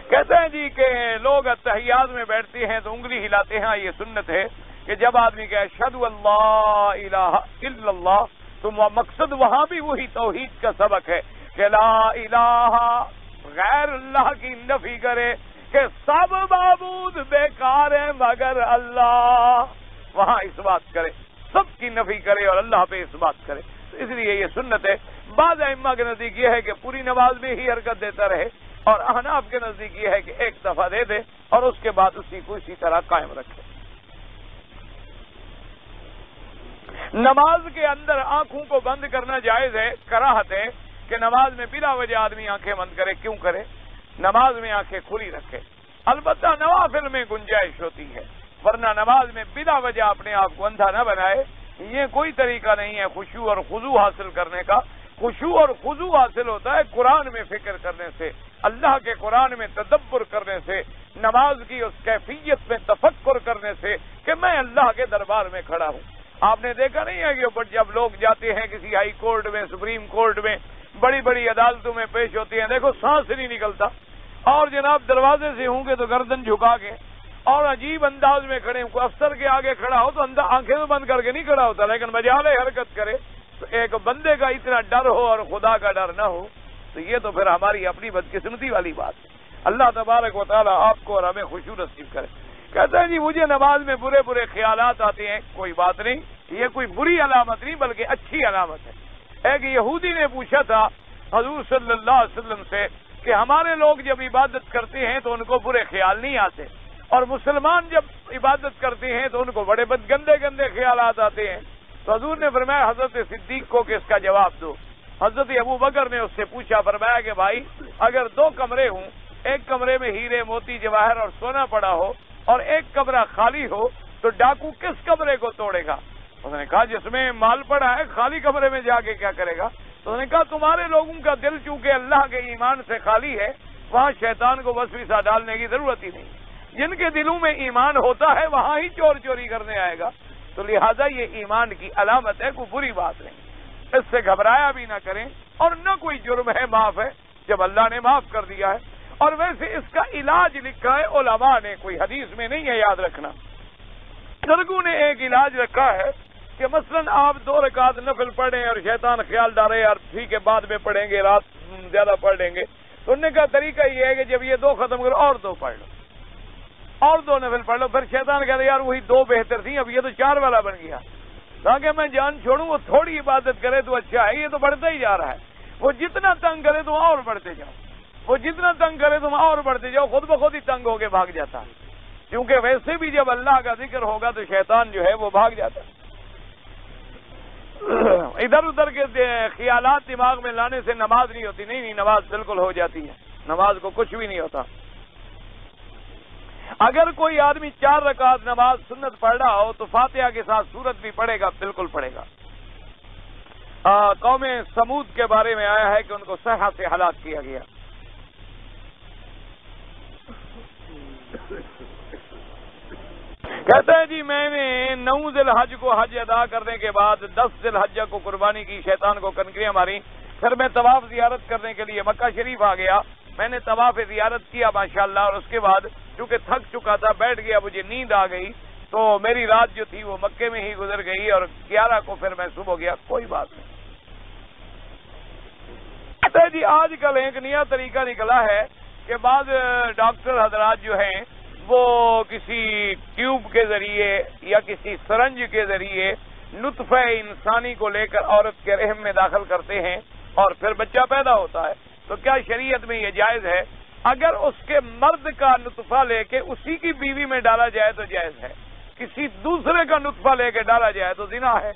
کہتے ہیں جی کہ لوگ اتحیات میں بیٹھتے ہیں تو انگلی ہلاتے ہیں، یہ سنت ہے کہ جب آدمی کہے اشہد اللہ الہ الا اللہ تو مقصد وہاں بھی وہی توحید کا سبق ہے کہ لا الہ غیر اللہ کی نفی کرے کہ سب معبود بیکار ہیں مگر اللہ، وہاں اس بات کرے، سب کی نفی کرے اور اللہ پہ اس بات کرے۔ تو اس لیے یہ سنت ہے۔ بعض ائمہ کے نزدیک یہ ہے کہ پوری نماز میں ہی حرکت دیتا رہے، اور احناف کے نزدیک یہ ہے کہ ایک دفعہ دے دے اور اس کے بعد اسی کو اسی طرح قائم رکھے۔ نماز کے اندر آنکھوں کو بند کرنا جائز ہے، کراہت ہے کہ نماز میں بلا وجہ آدمی آنکھیں بند کرے۔ کیوں کرے؟ نماز میں آنکھیں کھلی رکھے۔ البتہ نوافل میں گنجائش ہوتی ہے، ورنہ نماز میں بلا وجہ اپنے آپ کو اندھا نہ بنائے۔ یہ کوئی طریقہ نہیں ہے خشوع اور خضوع حاصل کرنے کا۔ خشوع اور خضوع حاصل ہوتا ہے قرآن میں فکر کرنے سے، اللہ کے قرآن میں تدبر کرنے سے، نماز کی اس کیفیت میں تفکر کرنے سے کہ میں اللہ کے دربار میں کھڑا ہوں۔ آپ نے دیکھا نہیں ہے کہ جب لوگ جاتے ہیں کسی ہائی کورٹ میں، سپریم کورٹ میں، بڑی بڑی عدالتوں میں پیش ہوتے ہیں، دیکھو سانس نہیں نکلتا، اور جناب دروازے سے ہوں گے تو گردن جھکا کے اور عجیب انداز میں کھڑے ہیں۔ کوئی افسر کے آگے کھڑا ہو تو آنکھیں تو بند کر کے نہیں کھڑا ہوتا، لیکن بجالے حرکت کرے تو ایک بندے کا اتنا ڈر ہو اور خدا کا ڈر نہ ہو تو یہ تو پھر ہماری اپنی بدقسمتی والی بات ہے۔ اللہ تبارک و تعالی آپ کو اور ہمیں خشوع نصیب کرے۔ کہتے ہیں جی مجھے نماز میں برے برے خیالات آتے ہیں۔ کوئی بات نہیں، یہ کوئی بری علامت نہیں بلکہ اچھی علامت ہے۔ ایک یہودی نے پوچھا تھا حضور صلی اللہ علیہ وسلم سے کہ ہمارے لوگ جب عبادت کرتے ہیں تو ان کو برے خیال نہیں آتے، اور مسلمان جب عبادت کرتے ہیں تو ان کو بڑے گندے گندے خیالات آتے ہیں۔ تو حضور نے فرمایا حضرت صدیق کو کہ اس کا جواب دو۔ حضرت ابو بکر نے اس سے پوچھا، فرمایا کہ بھائی اگر دو کمرے ہوں، ایک کمرے میں ہیرے موتی جواہر اور سونا پڑا ہو اور ایک کمرہ خالی ہو تو ڈاکو کس کمرے کو توڑے گا؟ اس نے کہا جس میں مال پڑا ہے، خالی کمرے میں جا کے کیا کرے گا؟ تو اس نے کہا تمہارے لوگوں کا دل چونکہ اللہ کے ایمان سے خالی ہے، وہاں شیطان کو وسوسہ ڈالنے کی ضرورت ہی نہیں۔ جن کے دلوں میں ایمان ہوتا ہے وہاں ہی چور چوری کرنے آئے گا۔ تو لہذا یہ ایمان کی علامت ہے، کوئی بری بات نہیں، اس سے گھبرایا بھی نہ کریں، اور نہ کوئی جرم ہے، معاف ہے جب اللہ نے معاف کر دیا ہے۔ اور ویسے اس کا علاج لکھا ہے علماء نے، کوئی حدیث میں نہیں ہے، یاد رکھنا۔ بزرگوں نے ایک علاج رکھا ہے کہ مثلاً آپ 2 رکعت نفل پڑھیں اور شیطان خیال ڈالے اور ٹھیک ہے بعد میں پڑھیں گے، رات زیادہ پڑھ لیں گے، تو انہوں نے کہا طریقہ یہ ہے کہ جب یہ 2 ختم کرو اور 2 پڑھ لو، اور 2 نفل پڑھ لو۔ پھر شیطان کہتے یار وہی 2 بہتر تھی، اب یہ تو 4 والا بن گیا، تاکہ میں جان چھوڑوں، وہ تھوڑی عبادت کرے تو اچھا ہے، یہ تو بڑھتا ہی جا رہا ہے، وہ جتنا تنگ کرے تم اور بڑھتے جاؤ، وہ جتنا تنگ کرے تم اور بڑھتے جاؤ، خود بخود ہی تنگ ہو کے بھاگ جاتا ہے، کیونکہ ویسے بھی جب اللہ کا ذکر ہوگا تو شیطان جو ہے وہ بھاگ جاتا ہے۔ ادھر ادھر کے خیالات دماغ میں لانے سے نماز نہیں ہوتی، نہیں نماز بالکل ہو جاتی ہے، نماز کو کچھ بھی نہیں ہوتا۔ اگر کوئی آدمی 4 رکعت نماز سنت پڑھ رہا ہو تو فاتحہ کے ساتھ سورت بھی پڑھے گا، بالکل پڑھے گا۔ قوم سمود کے بارے میں آیا ہے کہ ان کو صحرا سے ہلاک کیا گیا۔ کہتے ہیں جی میں نے 9 ذی الحج کو حج ادا کرنے کے بعد 10 ذی الحجہ کو قربانی کی، شیطان کو کنکریاں ماری، پھر میں طواف زیارت کرنے کے لیے مکہ شریف آ گیا۔ میں نے طواف زیارت کیا ماشاءاللہ، اور اس کے بعد چونکہ تھک چکا تھا بیٹھ گیا، مجھے نیند آ گئی، تو میری رات جو تھی وہ مکے میں ہی گزر گئی، اور 11 کو پھر میں صبح گیا۔ کوئی بات نہیں۔ کہتے ہیں جی آج کل ایک نیا طریقہ نکلا ہے کہ بعض ڈاکٹر حضرات جو ہیں وہ کسی ٹیوب کے ذریعے یا کسی سرنج کے ذریعے نطفہ انسانی کو لے کر عورت کے رحم میں داخل کرتے ہیں اور پھر بچہ پیدا ہوتا ہے۔ تو کیا شریعت میں یہ جائز ہے؟ اگر اس کے مرد کا نطفہ لے کے اسی کی بیوی میں ڈالا جائے تو جائز ہے، کسی دوسرے کا نطفہ لے کے ڈالا جائے تو زنا ہے۔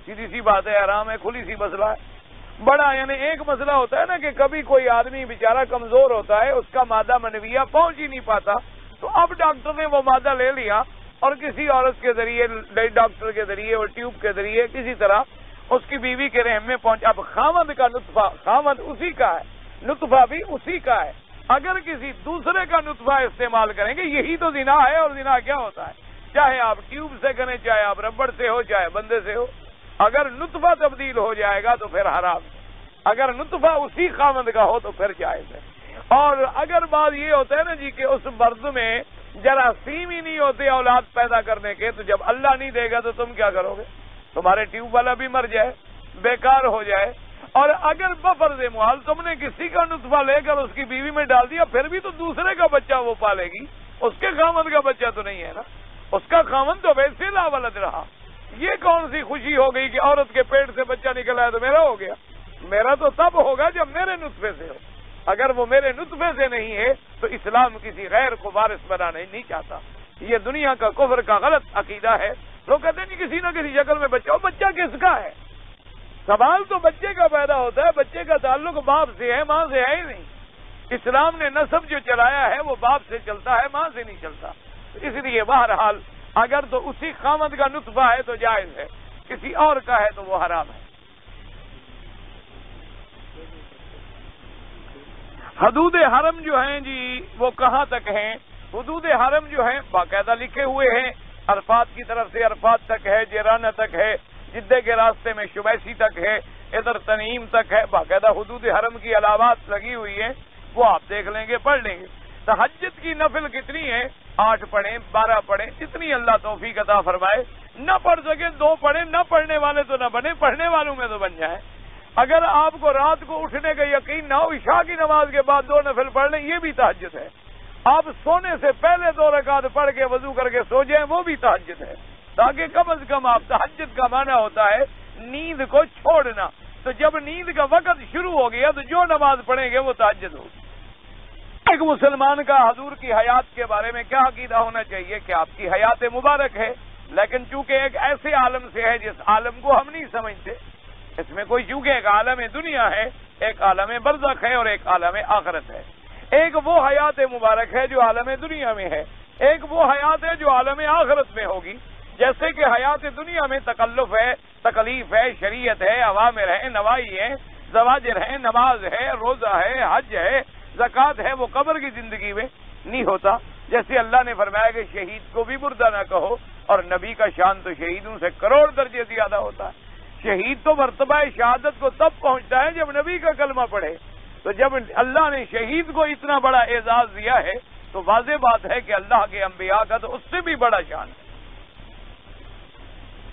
سیدھی سی بات ہے، حرام ہے، کھلی سی مسئلہ ہے۔ بڑا یعنی ایک مسئلہ ہوتا ہے نا کہ کبھی کوئی آدمی بیچارہ کمزور ہوتا ہے، اس کا مادہ منویہ پہنچ ہی نہیں پاتا، تو اب ڈاکٹر نے وہ مادہ لے لیا اور کسی عورت کے ذریعے، ڈاکٹر کے ذریعے اور ٹیوب کے ذریعے کسی طرح اس کی بیوی کے رحم میں پہنچ۔ اب خاوند کا نطفہ، خاوند اسی کا ہے، نطفہ بھی اسی کا ہے، اگر کسی دوسرے کا نطفہ استعمال کریں گے، یہی تو زنا ہے، اور زنا کیا ہوتا ہے؟ چاہے آپ ٹیوب سے کریں، چاہے آپ ربڑ سے ہو، چاہے بندے سے ہو، اگر نطفہ تبدیل ہو جائے گا تو پھر حرام ہے، اگر نطفہ اسی خاوند کا ہو تو پھر جائز ہے۔ اور اگر بات یہ ہوتا ہے نا جی کہ اس مرد میں جراثیم ہی نہیں ہوتے اولاد پیدا کرنے کے، تو جب اللہ نہیں دے گا تو تم کیا کرو گے؟ تمہارے ٹیوب والا بھی مر جائے، بیکار ہو جائے۔ اور اگر بفرض محال تم نے کسی کا نطفہ لے کر اس کی بیوی میں ڈال دیا، پھر بھی تو دوسرے کا بچہ وہ پالے گی، اس کے خاوند کا بچہ تو نہیں ہے نا، اس کا خاوند تو ویسے لا ولد رہا۔ یہ کون سی خوشی ہو گئی کہ عورت کے پیٹ سے بچہ نکل آیا تو میرا ہو گیا؟ میرا تو تب ہوگا جب میرے نطفے سے ہو، اگر وہ میرے نطفے سے نہیں ہے تو اسلام کسی غیر کو وارث بنانا نہیں چاہتا۔ یہ دنیا کا کفر کا غلط عقیدہ ہے۔ لوگ کہتے ہیں کسی نہ کسی شکل میں بچہ ہو، بچہ کس کا ہے؟ سوال تو بچے کا پیدا ہوتا ہے، بچے کا تعلق باپ سے ہے، ماں سے ہے ہی نہیں۔ اسلام نے نسب جو چلایا ہے وہ باپ سے چلتا ہے، ماں سے نہیں چلتا۔ اس لیے بہرحال اگر تو اسی خامد کا نطفہ ہے تو جائز ہے، کسی اور کا ہے تو وہ حرام ہے۔ حدود حرم جو ہیں جی وہ کہاں تک ہیں؟ حدود حرم جو ہیں باقاعدہ لکھے ہوئے ہیں، عرفات کی طرف سے عرفات تک ہے، جیرانہ تک ہے، جدے کے راستے میں شمیسی تک ہے، ادھر تنعیم تک ہے، باقاعدہ حدود حرم کی علامات لگی ہوئی ہیں، وہ آپ دیکھ لیں گے، پڑھ لیں گے۔ تہجد کی نفل کتنی ہے؟ 8 پڑھیں، 12 پڑھیں، جتنی اللہ توفیق عطا فرمائے۔ نہ پڑھ سکے 2 پڑھیں، نہ پڑھنے والے تو نہ بنے، پڑھنے والوں میں تو بن جائیں۔ اگر آپ کو رات کو اٹھنے کا یقین نہ ہو، عشاء کی نماز کے بعد 2 نفل پڑھ لیں، یہ بھی تہجد ہے۔ آپ سونے سے پہلے 2 رکعت پڑھ کے وضو کر کے سو جائیں، وہ بھی تہجد ہے، تاکہ کم از کم آپ تہجد کا معنی ہوتا ہے نیند کو چھوڑنا۔ تو جب نیند کا وقت شروع ہو گیا تو جو نماز پڑھیں گے وہ تہجد ہوگی۔ ایک مسلمان کا حضور کی حیات کے بارے میں کیا عقیدہ ہونا چاہیے کہ آپ کی حیات مبارک ہے، لیکن چونکہ ایک ایسے عالم سے ہے جس عالم کو ہم نہیں سمجھتے، اس میں کوئی چونکہ ایک عالم دنیا ہے، ایک عالم برزخ ہے اور ایک عالم آخرت ہے۔ ایک وہ حیات مبارک ہے جو عالم دنیا میں ہے، ایک وہ حیات ہے جو عالم آخرت میں ہوگی۔ جیسے کہ حیات دنیا میں تکلف ہے، تکلیف ہے، شریعت ہے، اوامر ہے، نواہی ہے، زواجر ہے، نماز ہے، روزہ ہے، حج ہے، زکوٰۃ ہے، وہ قبر کی زندگی میں نہیں ہوتا۔ جیسے اللہ نے فرمایا کہ شہید کو بھی مردہ نہ کہو، اور نبی کا شان تو شہیدوں سے کروڑ درجے زیادہ ہوتا ہے۔ شہید تو مرتبہ شہادت کو تب پہنچتا ہے جب نبی کا کلمہ پڑھے۔ تو جب اللہ نے شہید کو اتنا بڑا اعزاز دیا ہے تو واضح بات ہے کہ اللہ کے انبیاء کا تو اس سے بھی بڑا شان ہے۔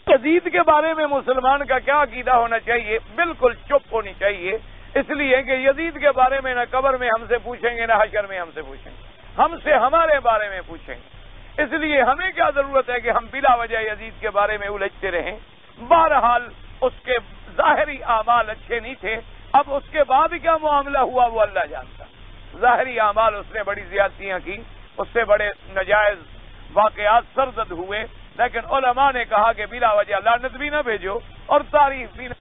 یزید کے بارے میں مسلمان کا کیا عقیدہ ہونا چاہیے؟ بالکل چپ ہونی چاہیے، اس لیے کہ یزید کے بارے میں نہ قبر میں ہم سے پوچھیں گے، نہ حشر میں ہم سے پوچھیں گے، ہم سے ہمارے بارے میں پوچھیں گے۔ اس لیے ہمیں کیا ضرورت ہے کہ ہم بلا وجہ یزید کے بارے میں الجھتے رہیں؟ بہرحال اس کے ظاہری اعمال اچھے نہیں تھے، اب اس کے بعد کیا معاملہ ہوا وہ اللہ جانتا۔ ظاہری اعمال اس نے بڑی زیادتیاں کی، اس سے بڑے ناجائز واقعات سرزد ہوئے، لیکن علماء نے کہا کہ بلا وجہ لعنت بھی نہ بھیجو اور تعریف بھی نہ